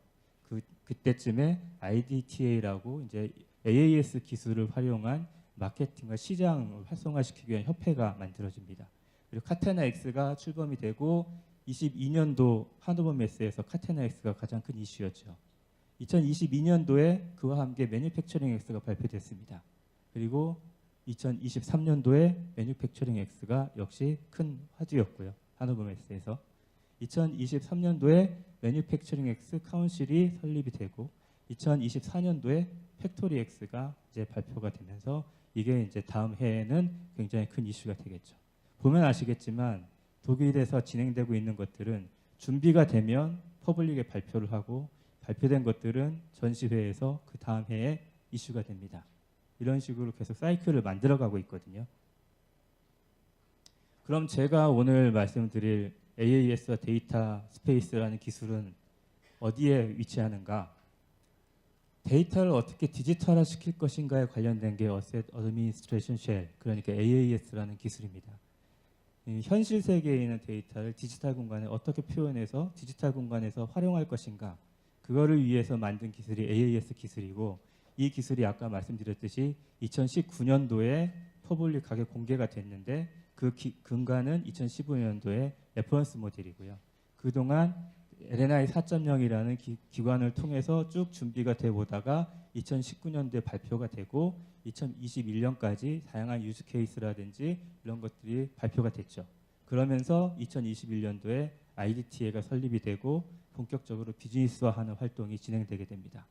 그때쯤에 IDTA라고 이제 AAS 기술을 활용한 마케팅과 시장을 활성화시키기 위한 협회가 만들어집니다. 그리고 카테나 X가 출범이 되고 22년도 하노버 메스에서 카테나 X가 가장 큰 이슈였죠. 2022년도에 그와 함께 매니팩처링 X가 발표됐습니다. 그리고 2023년도에 매니팩처링 X가 역시 큰 화두였고요. 하노버 메스에서 2023년도에 매니팩처링 X 카운실이 설립이 되고 2024년도에 팩토리 X가 이제 발표가 되면서 이게 이제 다음 해에는 굉장히 큰 이슈가 되겠죠. 보면 아시겠지만 독일에서 진행되고 있는 것들은 준비가 되면 퍼블릭에 발표를 하고 발표된 것들은 전시회에서 그 다음 해에 이슈가 됩니다. 이런 식으로 계속 사이클을 만들어가고 있거든요. 그럼 제가 오늘 말씀드릴 AAS와 데이터 스페이스라는 기술은 어디에 위치하는가? 데이터를 어떻게 디지털화 시킬 것인가에 관련된 게 Asset Administration Shell, 그러니까 AAS라는 기술입니다. 현실 세계에 있는 데이터를 디지털 공간에 어떻게 표현해서 디지털 공간에서 활용할 것인가, 그거를 위해서 만든 기술이 AAS 기술이고, 이 기술이 아까 말씀드렸듯이 2019년도에 퍼블릭하게 공개가 됐는데 그 근간은 2015년도에 레퍼런스 모델이고요. 그동안 LNI 4.0이라는 기관을 통해서 쭉 준비가 돼 오다가 2019년도에 발표가 되고 2021년까지 다양한 유즈 케이스라든지 이런 것들이 발표가 됐죠. 그러면서 2021년도에 IDTA가 설립이 되고 본격적으로 비즈니스화하는 활동이 진행되게 됩니다.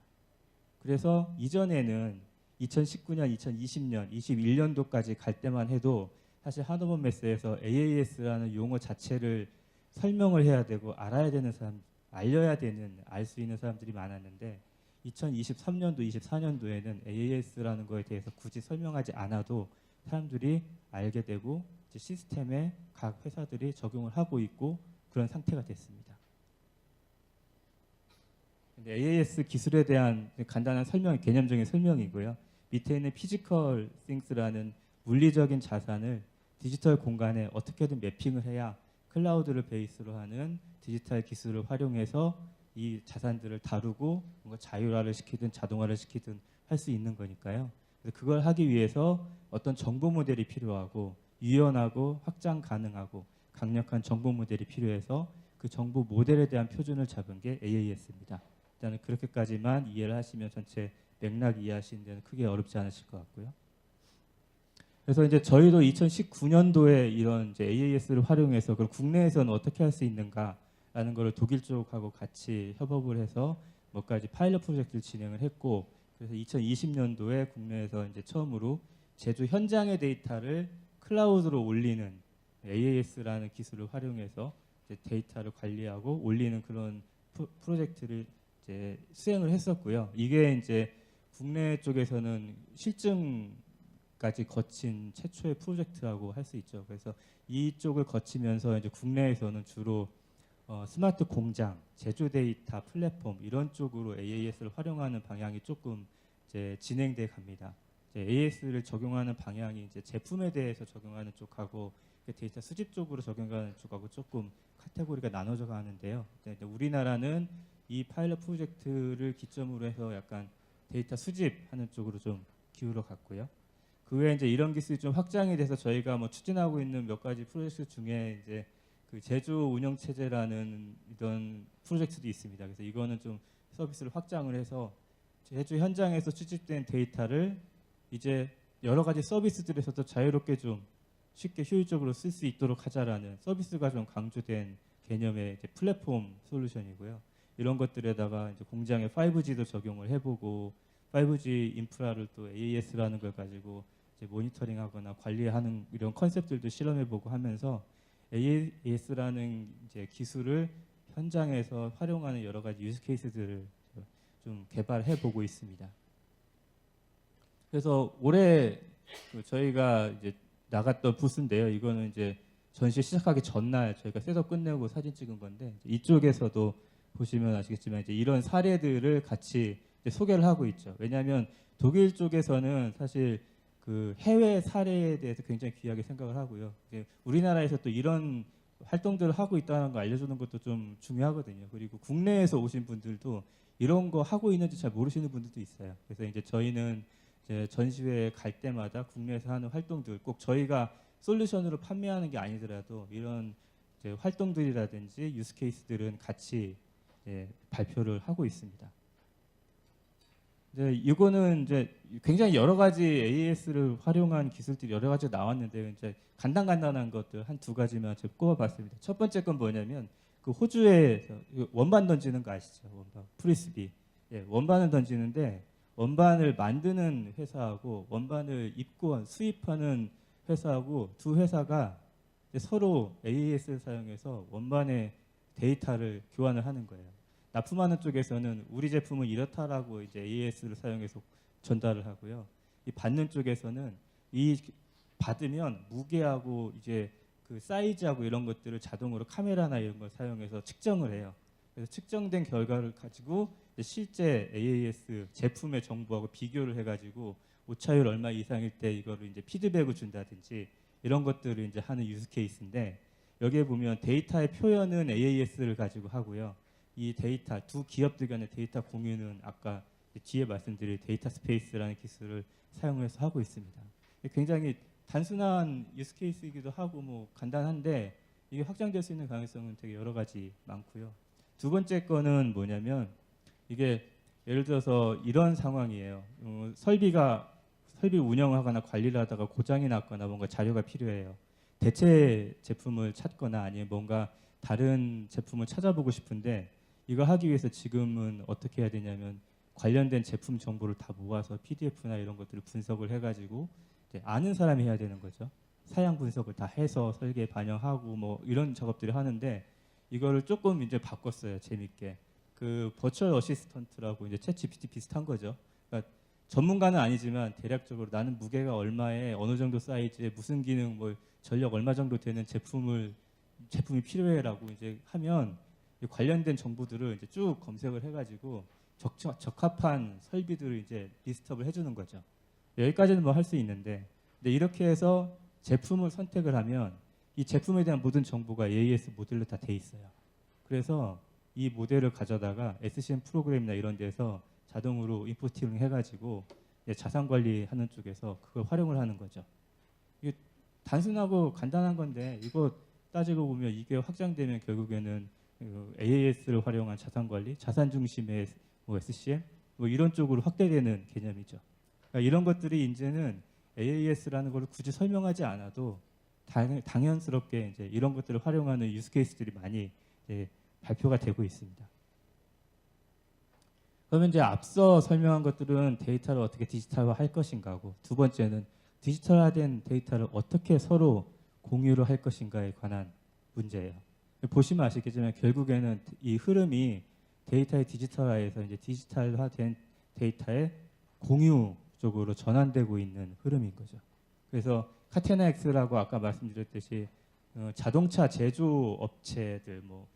그래서 이전에는 2019년, 2020년, 21년도까지 갈 때만 해도 사실 한오버 메스에서 AAS라는 용어 자체를 설명을 해야 되고 알아야 되는 사람, 알려야 되는, 알 수 있는 사람들이 많았는데 2023년도, 24년도에는 AAS라는 거에 대해서 굳이 설명하지 않아도 사람들이 알게 되고 이제 시스템에 각 회사들이 적용을 하고 있고 그런 상태가 됐습니다. 근데 AAS 기술에 대한 간단한 설명, 개념적인 설명이고요. 밑에 있는 피지컬 싱스라는 물리적인 자산을 디지털 공간에 어떻게든 매핑을 해야 클라우드를 베이스로 하는 디지털 기술을 활용해서 이 자산들을 다루고 뭔가 자율화를 시키든 자동화를 시키든 할 수 있는 거니까요. 그래서 그걸 하기 위해서 어떤 정보 모델이 필요하고 유연하고 확장 가능하고 강력한 정보 모델이 필요해서 그 정보 모델에 대한 표준을 잡은 게 AAS입니다. 일단은 그렇게까지만 이해를 하시면 전체 맥락 이해하시는 데는 크게 어렵지 않으실 것 같고요. 그래서 이제 저희도 2019년도에 이런 이제 AAS를 활용해서 그걸 국내에서는 어떻게 할 수 있는가라는 거를 독일 쪽하고 같이 협업을 해서 몇 가지 파일럿 프로젝트를 진행을 했고, 그래서 2020년도에 국내에서 이제 처음으로 제조 현장의 데이터를 클라우드로 올리는 AAS라는 기술을 활용해서 이제 데이터를 관리하고 올리는 그런 프로젝트를 이제 수행을 했었고요. 이게 이제 국내 쪽에서는 실증까지 거친 최초의 프로젝트라고 할 수 있죠. 그래서 이쪽을 거치면서 이제 국내에서는 주로 스마트 공장, 제조 데이터 플랫폼 이런 쪽으로 AAS를 활용하는 방향이 조금 이제 진행돼 갑니다. AAS를 적용하는 방향이 이제 제품에 대해서 적용하는 쪽하고 데이터 수집 쪽으로 적용하는 쪽하고 조금 카테고리가 나눠져 가는데요. 우리나라는 이 파일럿 프로젝트를 기점으로 해서 약간 데이터 수집하는 쪽으로 좀 기울어 갔고요. 그 외에 이제 이런 기술이 좀 확장이 돼서 저희가 뭐 추진하고 있는 몇 가지 프로젝트 중에 이제 그 제조 운영 체제라는 이런 프로젝트도 있습니다. 그래서 이거는 좀 서비스를 확장을 해서 제조 현장에서 수집된 데이터를 이제 여러 가지 서비스들에서도 자유롭게 좀 쉽게 효율적으로 쓸 수 있도록 하자라는 서비스가 좀 강조된 개념의 이제 플랫폼 솔루션이고요. 이런 것들에다가 이제 공장에 5G도 적용을 해보고 5G 인프라를 또 AAS라는 걸 가지고 이제 모니터링하거나 관리하는 이런 컨셉들도 실험해보고 하면서 AAS라는 이제 기술을 현장에서 활용하는 여러 가지 유즈 케이스들을 좀 개발해보고 있습니다. 그래서 올해 저희가 이제 나갔던 부스인데요. 이거는 이제 전시 시작하기 전날 저희가 셋업 끝내고 사진 찍은 건데 이쪽에서도 보시면 아시겠지만 이제 이런 사례들을 같이 이제 소개를 하고 있죠. 왜냐하면 독일 쪽에서는 사실 그 해외 사례에 대해서 굉장히 귀하게 생각을 하고요. 우리나라에서 또 이런 활동들을 하고 있다는 거 알려주는 것도 좀 중요하거든요. 그리고 국내에서 오신 분들도 이런 거 하고 있는지 잘 모르시는 분들도 있어요. 그래서 이제 저희는 이제 전시회에 갈 때마다 국내에서 하는 활동들 꼭 저희가 솔루션으로 판매하는 게 아니더라도 이런 이제 활동들이라든지 유스 케이스들은 같이 발표를 하고 있습니다. 이거는 이제 굉장히 여러 가지 AAS를 활용한 기술들이 여러 가지 나왔는데 이제 간단한 것들 한 두 가지만 제가 꼽아봤습니다. 첫 번째 건 뭐냐면 그 호주에서 원반 던지는 거 아시죠? 원반 프리스비. 원반을 던지는데 원반을 만드는 회사하고 원반을 입고 수입하는 회사하고 두 회사가 서로 AAS를 사용해서 원반의 데이터를 교환을 하는 거예요. 납품하는 쪽에서는 우리 제품은 이렇다라고 이제 AAS를 사용해서 전달을 하고요. 이 받는 쪽에서는 이 받으면 무게하고 이제 그 사이즈하고 이런 것들을 자동으로 카메라나 이런 걸 사용해서 측정을 해요. 그래서 측정된 결과를 가지고 실제 AAS 제품의 정보하고 비교를 해가지고 오차율 얼마 이상일 때 이거를 이제 피드백을 준다든지 이런 것들을 이제 하는 유즈 케이스인데 여기에 보면 데이터의 표현은 AAS를 가지고 하고요. 이 데이터 두 기업들 간의 데이터 공유는 아까 뒤에 말씀드린 데이터 스페이스라는 기술을 사용해서 하고 있습니다. 굉장히 단순한 유즈 케이스이기도 하고 뭐 간단한데 이게 확장될 수 있는 가능성은 되게 여러 가지 많고요. 두 번째 거는 뭐냐면 이게 예를 들어서 이런 상황이에요. 설비 운영을 하거나 관리를 하다가 고장이 났거나 뭔가 자료가 필요해요. 대체 제품을 찾거나 아니면 뭔가 다른 제품을 찾아보고 싶은데 이거 하기 위해서 지금은 어떻게 해야 되냐면 관련된 제품 정보를 다 모아서 PDF나 이런 것들을 분석을 해가지고 이제 아는 사람이 해야 되는 거죠. 사양 분석을 다 해서 설계에 반영하고 뭐 이런 작업들을 하는데 이거를 조금 이제 바꿨어요. 재밌게. 그 버추얼 어시스턴트라고 이제 챗 GPT 비슷한 거죠. 그러니까 전문가는 아니지만 대략적으로 나는 무게가 얼마에 어느 정도 사이즈에 무슨 기능 뭐 전력 얼마 정도 되는 제품이 필요해라고 이제 하면 관련된 정보들을 이제 쭉 검색을 해가지고 적합한 설비들을 이제 리스트업을 해주는 거죠. 여기까지는 뭐 할 수 있는데, 근데 이렇게 해서 제품을 선택을 하면 이 제품에 대한 모든 정보가 AES 모델로 다 돼 있어요. 그래서 이 모델을 가져다가 SCM 프로그램이나 이런 데서 자동으로 인포팅을 해가지고 자산 관리하는 쪽에서 그걸 활용을 하는 거죠. 이게 단순하고 간단한 건데 이거 따지고 보면 이게 확장되면 결국에는 AAS를 활용한 자산 관리, 자산 중심의 뭐 SCM 뭐 이런 쪽으로 확대되는 개념이죠. 그러니까 이런 것들이 이제는 AAS라는 걸 굳이 설명하지 않아도 당연스럽게 이제 이런 것들을 활용하는 유스 케이스들이 많이 발표가 되고 있습니다. 그러면 이제 앞서 설명한 것들은 데이터를 어떻게 디지털화할 것인가고, 두 번째는 디지털화된 데이터를 어떻게 서로 공유를 할 것인가에 관한 문제예요. 보시면 아시겠지만 결국에는 이 흐름이 데이터의 디지털화에서 이제 디지털화된 데이터의 공유 쪽으로 전환되고 있는 흐름인 거죠. 그래서 카테나엑스라고 아까 말씀드렸듯이 자동차 제조업체들, 뭐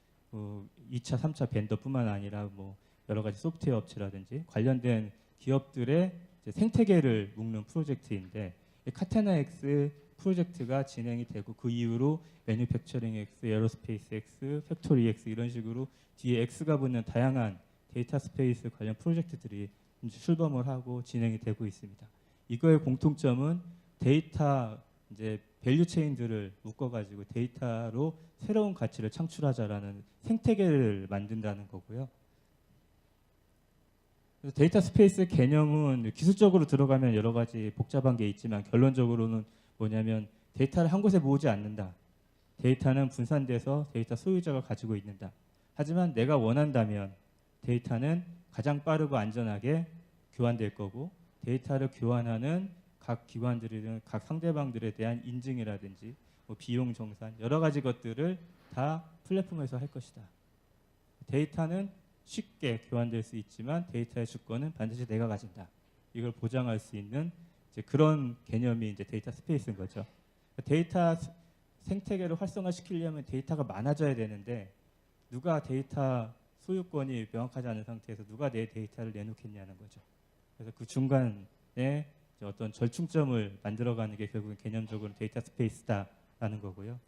2차, 3차 벤더뿐만 아니라 뭐 여러 가지 소프트웨어 업체라든지 관련된 기업들의 이제 생태계를 묶는 프로젝트인데, 이 카테나엑스 프로젝트가 진행이 되고 그 이후로 매뉴팩처링 X, 에어로스페이스 X, 팩토리 X 이런 식으로 뒤에 X가 붙는 다양한 데이터 스페이스 관련 프로젝트들이 이제 출범을 하고 진행이 되고 있습니다. 이거의 공통점은 데이터 이제 밸류 체인들을 묶어가지고 데이터로 새로운 가치를 창출하자라는 생태계를 만든다는 거고요. 그래서 데이터 스페이스 개념은 기술적으로 들어가면 여러 가지 복잡한 게 있지만 결론적으로는 뭐냐면 데이터를 한 곳에 모으지 않는다. 데이터는 분산돼서 데이터 소유자가 가지고 있는다. 하지만 내가 원한다면 데이터는 가장 빠르고 안전하게 교환될 거고, 데이터를 교환하는 각 기관들이든 각 상대방들에 대한 인증이라든지 뭐 비용 정산 여러 가지 것들을 다 플랫폼에서 할 것이다. 데이터는 쉽게 교환될 수 있지만 데이터의 주권은 반드시 내가 가진다. 이걸 보장할 수 있는 이제 그런 개념이 이제 데이터 스페이스인 거죠. 데이터 생태계를 활성화시키려면 데이터가 많아져야 되는데 누가 데이터 소유권이 명확하지 않은 상태에서 누가 내 데이터를 내놓겠냐는 거죠. 그래서 그 중간에 어떤 절충점을 만들어가는 게 결국은 개념적으로 데이터 스페이스다라는 거고요.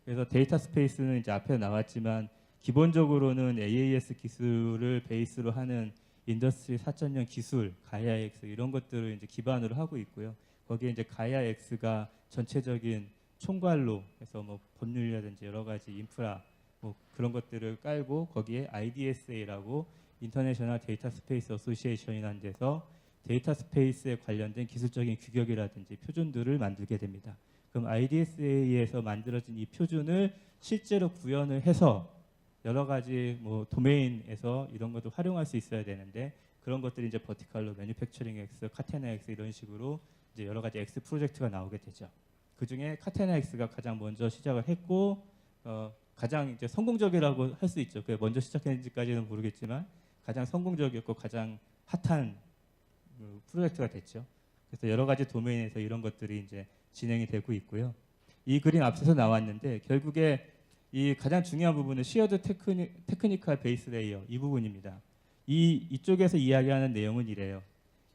그래서 데이터 스페이스는 이제 앞에 나왔지만 기본적으로는 AAS 기술을 베이스로 하는 인더스트리 4.0 기술, 가이아X 이런 것들을 이제 기반으로 하고 있고요. 거기에 이제 가이아X가 전체적인 총괄로 해서 뭐 법률이라든지 여러 가지 인프라 뭐 그런 것들을 깔고 거기에 IDSA라고 인터내셔널 데이터 스페이스 어소시에이션이라는 데서 데이터 스페이스에 관련된 기술적인 규격이라든지 표준들을 만들게 됩니다. 그럼 IDSA에서 만들어진 이 표준을 실제로 구현을 해서 여러 가지 뭐 도메인에서 이런 것도 활용할 수 있어야 되는데 그런 것들이 이제 버티컬로 매뉴팩처링 X, 카테나 X 이런 식으로 이제 여러 가지 X 프로젝트가 나오게 되죠. 그 중에 카테나 X가 가장 먼저 시작을 했고 가장 이제 성공적이라고 할 수 있죠. 그게 먼저 시작했는지까지는 모르겠지만 가장 성공적이었고 가장 핫한 프로젝트가 됐죠. 그래서 여러 가지 도메인에서 이런 것들이 이제 진행이 되고 있고요. 이 그림 앞서서 나왔는데 결국에 이 가장 중요한 부분은 시어드 테크니컬 베이스 레이어 이 부분입니다. 이쪽에서 이야기하는 내용은 이래요.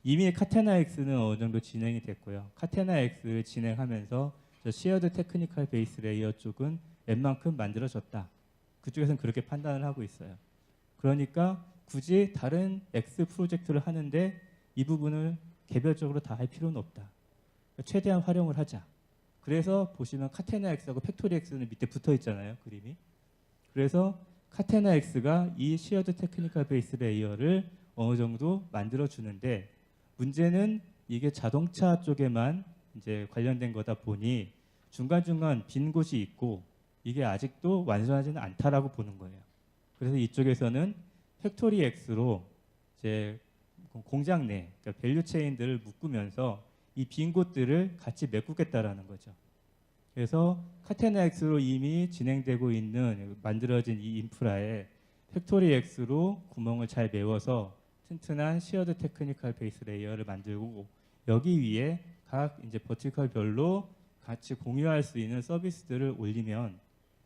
이미 카테나 X는 어느 정도 진행이 됐고요. 카테나 X를 진행하면서 저 시어드 테크니컬 베이스 레이어 쪽은 웬만큼 만들어졌다. 그쪽에서는 그렇게 판단을 하고 있어요. 그러니까 굳이 다른 X 프로젝트를 하는데 이 부분을 개별적으로 다 할 필요는 없다. 최대한 활용을 하자. 그래서 보시면 카테나 X하고 팩토리 X는 밑에 붙어 있잖아요. 그림이. 그래서 카테나 X가 이 시어드 테크니컬 베이스 레이어를 어느 정도 만들어 주는데, 문제는 이게 자동차 쪽에만 이제 관련된 거다 보니 중간중간 빈 곳이 있고 이게 아직도 완성하지는 않다라고 보는 거예요. 그래서 이쪽에서는 팩토리 X로 이제 공장 내, 그러니까 밸류 체인들을 묶으면서 이 빈 곳들을 같이 메꾸겠다라는 거죠. 그래서 카테나 X로 이미 진행되고 있는 만들어진 이 인프라에 팩토리 X로 구멍을 잘 메워서 튼튼한 시어드 테크니컬 베이스 레이어를 만들고, 여기 위에 각 이제 버티컬별로 같이 공유할 수 있는 서비스들을 올리면,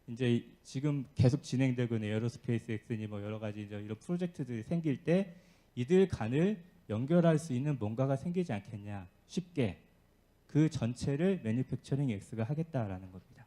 이제 지금 계속 진행되고 있는 에어로스페이스 X니 뭐 여러 가지 이제 이런 프로젝트들이 생길 때 이들 간을 연결할 수 있는 뭔가가 생기지 않겠냐, 쉽게 그 전체를 매니팩처링 X가 하겠다라는 겁니다.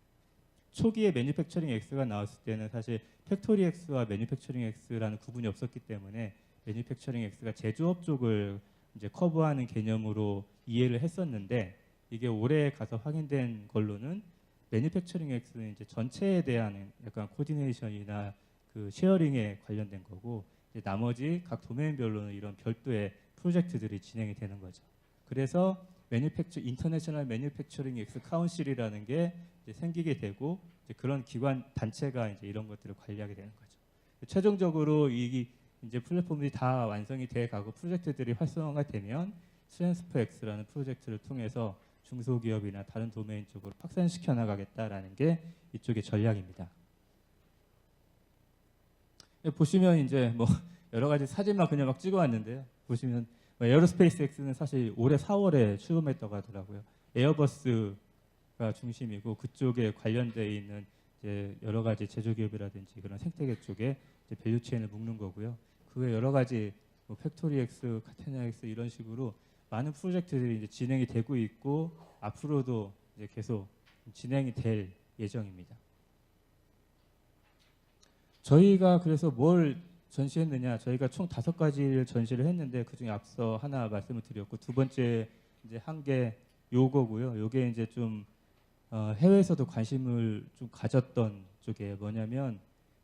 초기에 매니팩처링 X가 나왔을 때는 사실 팩토리 X와 매니팩처링 X라는 구분이 없었기 때문에 매니팩처링 X가 제조업 쪽을 이제 커버하는 개념으로 이해를 했었는데, 이게 올해 가서 확인된 걸로는 매니팩처링 X는 이제 전체에 대한 약간 코디네이션이나 그 쉐어링에 관련된 거고, 이제 나머지 각 도메인별로는 이런 별도의 프로젝트들이 진행이 되는 거죠. 그래서 인터내셔널 매니팩처링 X 카운실이라는 게 이제 생기게 되고, 이제 그런 기관 단체가 이제 이런 것들을 관리하게 되는 거죠. 최종적으로 이 이제 플랫폼들이 다 완성이 돼 가고 프로젝트들이 활성화가 되면 트랜스퍼 X라는 프로젝트를 통해서 중소기업이나 다른 도메인 쪽으로 확산시켜 나가겠다라는 게 이쪽의 전략입니다. 보시면 이제 뭐 여러 가지 사진만 그냥 막 찍어왔는데요. 보시면 에어로스페이스 X는 사실 올해 4월에 출범했다고 하더라고요. 에어버스가 중심이고 그쪽에 관련돼 있는 이제 여러 가지 제조기업이라든지 그런 생태계 쪽에 이제 밸류 체인을 묶는 거고요. 그 외 여러 가지 뭐 팩토리 X, 카테나 X 이런 식으로 많은 프로젝트들이 이제 진행이 되고 있고 앞으로도 이제 계속 진행이 될 예정입니다. 저희가 그래서 뭘 전시했느냐? 저희가 총 5가지를 전시를 했는데 그중에 앞서 하나 말씀을 드렸고, 두 번째 이제 한 게 요거고요. 요게 이제 좀 해외에서도 관심을 좀 가졌던 쪽에 뭐냐면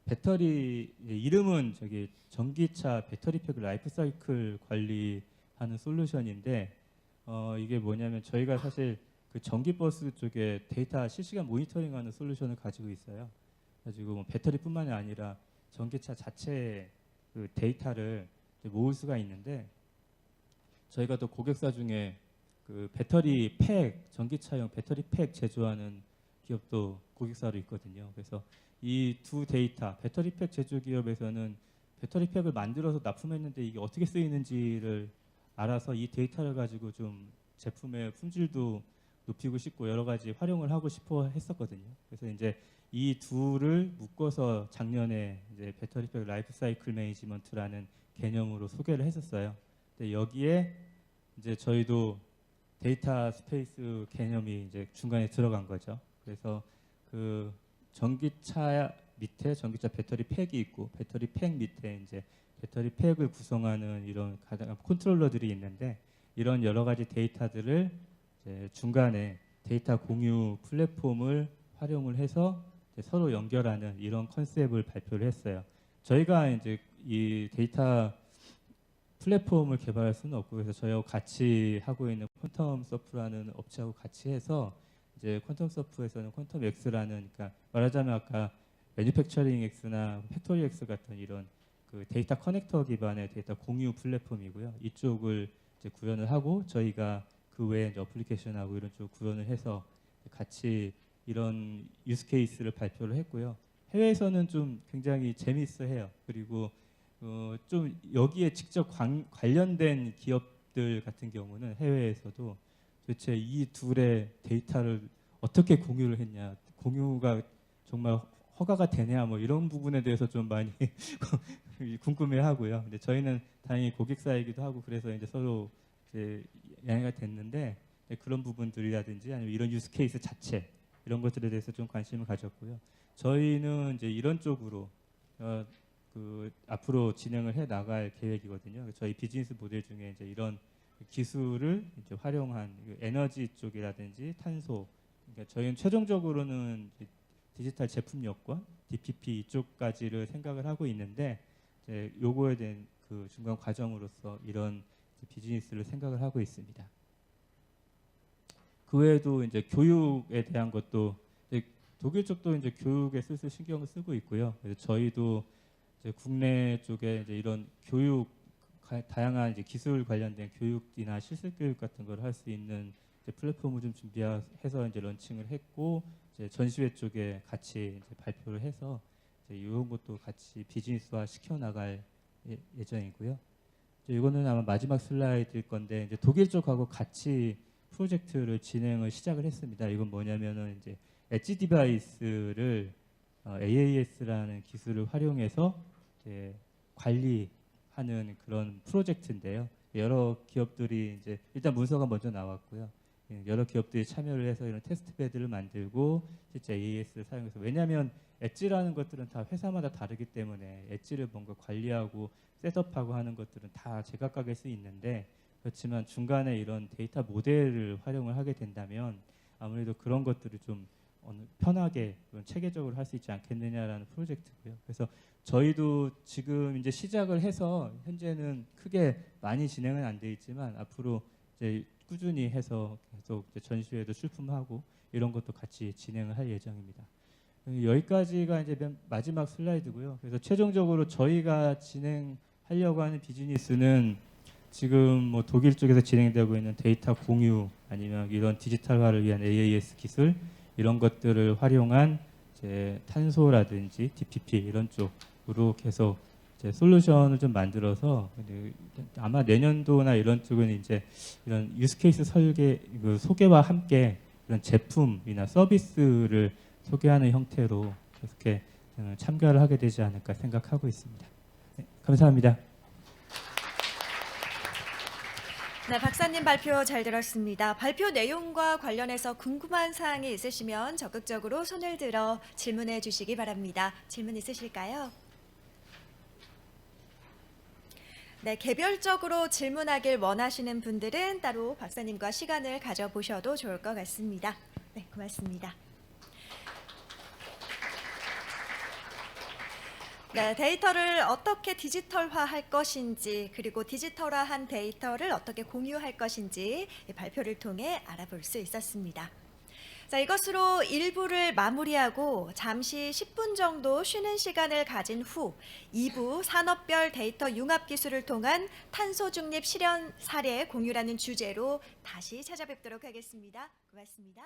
배터리, 이름은 저기 전기차 배터리팩 라이프 사이클 관리하는 솔루션인데, 이게 뭐냐면 저희가 사실 그 전기버스 쪽에 데이터 실시간 모니터링하는 솔루션을 가지고 있어요. 가지고 뭐 배터리뿐만이 아니라 전기차 자체의 그 데이터를 모을 수가 있는데, 저희가 또 고객사 중에 그 배터리 팩, 전기차용 배터리 팩 제조하는 기업도 고객사로 있거든요. 그래서 이 두 데이터, 배터리 팩 제조 기업에서는 배터리 팩을 만들어서 납품했는데 이게 어떻게 쓰이는지를 알아서 이 데이터를 가지고 좀 제품의 품질도 높이고 싶고 여러 가지 활용을 하고 싶어 했었거든요. 그래서 이제 이 둘을 묶어서 작년에 이제 배터리팩 라이프 사이클 매니지먼트라는 개념으로 소개를 했었어요. 근데 여기에 이제 저희도 데이터 스페이스 개념이 이제 중간에 들어간 거죠. 그래서 그 전기차 밑에 전기차 배터리 팩이 있고 배터리 팩 밑에 이제 배터리 팩을 구성하는 이런 컨트롤러들이 있는데, 이런 여러 가지 데이터들을 이제 중간에 데이터 공유 플랫폼을 활용을 해서 서로 연결하는 이런 컨셉을 발표를 했어요. 저희가 이제 이 데이터 플랫폼을 개발할 수는 없고, 그래서 저희하고 같이 하고 있는 퀀텀 서프라는 업체하고 같이 해서 이제 퀀텀 서프에서는 퀀텀 X라는, 그러니까 말하자면 아까 매니팩처링 X나 팩토리 X 같은 이런 그 데이터 커넥터 기반의 데이터 공유 플랫폼이고요. 이쪽을 이제 구현을 하고 저희가 그 외에 이제 어플리케이션하고 이런 쪽 구현을 해서 같이 이런 유스 케이스를 발표를 했고요. 해외에서는 좀 굉장히 재미있어해요. 그리고 좀 여기에 직접 관련된 기업들 같은 경우는 해외에서도 도대체 이 둘의 데이터를 어떻게 공유를 했냐, 공유가 정말 허가가 되냐, 뭐 이런 부분에 대해서 좀 많이 궁금해하고요. 근데 저희는 다행히 고객사이기도 하고 그래서 이제 서로 이제 양해가 됐는데, 그런 부분들이라든지 아니면 이런 유스 케이스 자체 이런 것들에 대해서 좀 관심을 가졌고요. 저희는 이제 이런 쪽으로 그 앞으로 진행을 해 나갈 계획이거든요. 저희 비즈니스 모델 중에 이제 이런 기술을 이제 활용한 에너지 쪽이라든지 탄소, 그러니까 저희는 최종적으로는 디지털 제품 여건, DPP 이쪽까지를 생각을 하고 있는데 이제 요거에 대한 그 중간 과정으로서 이런 비즈니스를 생각을 하고 있습니다. 그 외에도 이제 교육에 대한 것도 이제 독일 쪽도 이제 교육에 슬슬 신경을 쓰고 있고요. 그래서 저희도 이제 국내 쪽에 이제 이런 교육 다양한 이제 기술 관련된 교육이나 실습 교육 같은 걸 할 수 있는 이제 플랫폼을 좀 준비해서 이제 런칭을 했고 이제 전시회 쪽에 같이 이제 발표를 해서 이제 이런 것도 같이 비즈니스화 시켜 나갈 예정이고요. 이제 이거는 아마 마지막 슬라이드일 건데 이제 독일 쪽하고 같이 프로젝트를 진행을 시작을 했습니다. 이건 뭐냐면은 이제 엣지 디바이스를 AAS라는 기술을 활용해서 이제 관리하는 그런 프로젝트인데요. 여러 기업들이 이제 일단 문서가 먼저 나왔고요. 여러 기업들이 참여를 해서 이런 테스트 베드를 만들고 실제 AAS를 사용해서 왜냐하면 엣지라는 것들은 다 회사마다 다르기 때문에 엣지를 뭔가 관리하고 셋업하고 하는 것들은 다 제각각일 수 있는데 그렇지만 중간에 이런 데이터 모델을 활용을 하게 된다면 아무래도 그런 것들을 좀 편하게 체계적으로 할 수 있지 않겠느냐라는 프로젝트고요. 그래서 저희도 지금 이제 시작을 해서 현재는 크게 많이 진행은 안 돼 있지만 앞으로 이제 꾸준히 해서 계속 이제 전시회도 출품하고 이런 것도 같이 진행을 할 예정입니다. 여기까지가 이제 맨 마지막 슬라이드고요. 그래서 최종적으로 저희가 진행하려고 하는 비즈니스는 지금 뭐 독일 쪽에서 진행되고 있는 데이터 공유 아니면 이런 디지털화를 위한 AAS 기술 이런 것들을 활용한 이제 탄소라든지 DPP 이런 쪽으로 계속 이제 솔루션을 좀 만들어서 아마 내년도나 이런 쪽은 이제 이런 유스케이스 설계 그 소개와 함께 이런 제품이나 서비스를 소개하는 형태로 그렇게 참가를 하게 되지 않을까 생각하고 있습니다. 네, 감사합니다. 네, 박사님 발표 잘 들었습니다. 발표 내용과 관련해서 궁금한 사항이 있으시면 적극적으로 손을 들어 질문해 주시기 바랍니다. 질문 있으실까요? 네, 개별적으로 질문하길 원하시는 분들은 따로 박사님과 시간을 가져보셔도 좋을 것 같습니다. 네, 고맙습니다. 네, 데이터를 어떻게 디지털화할 것인지 그리고 디지털화한 데이터를 어떻게 공유할 것인지 발표를 통해 알아볼 수 있었습니다. 자, 이것으로 1부를 마무리하고 잠시 10분 정도 쉬는 시간을 가진 후 2부 산업별 데이터 융합 기술을 통한 탄소 중립 실현 사례 공유라는 주제로 다시 찾아뵙도록 하겠습니다. 고맙습니다.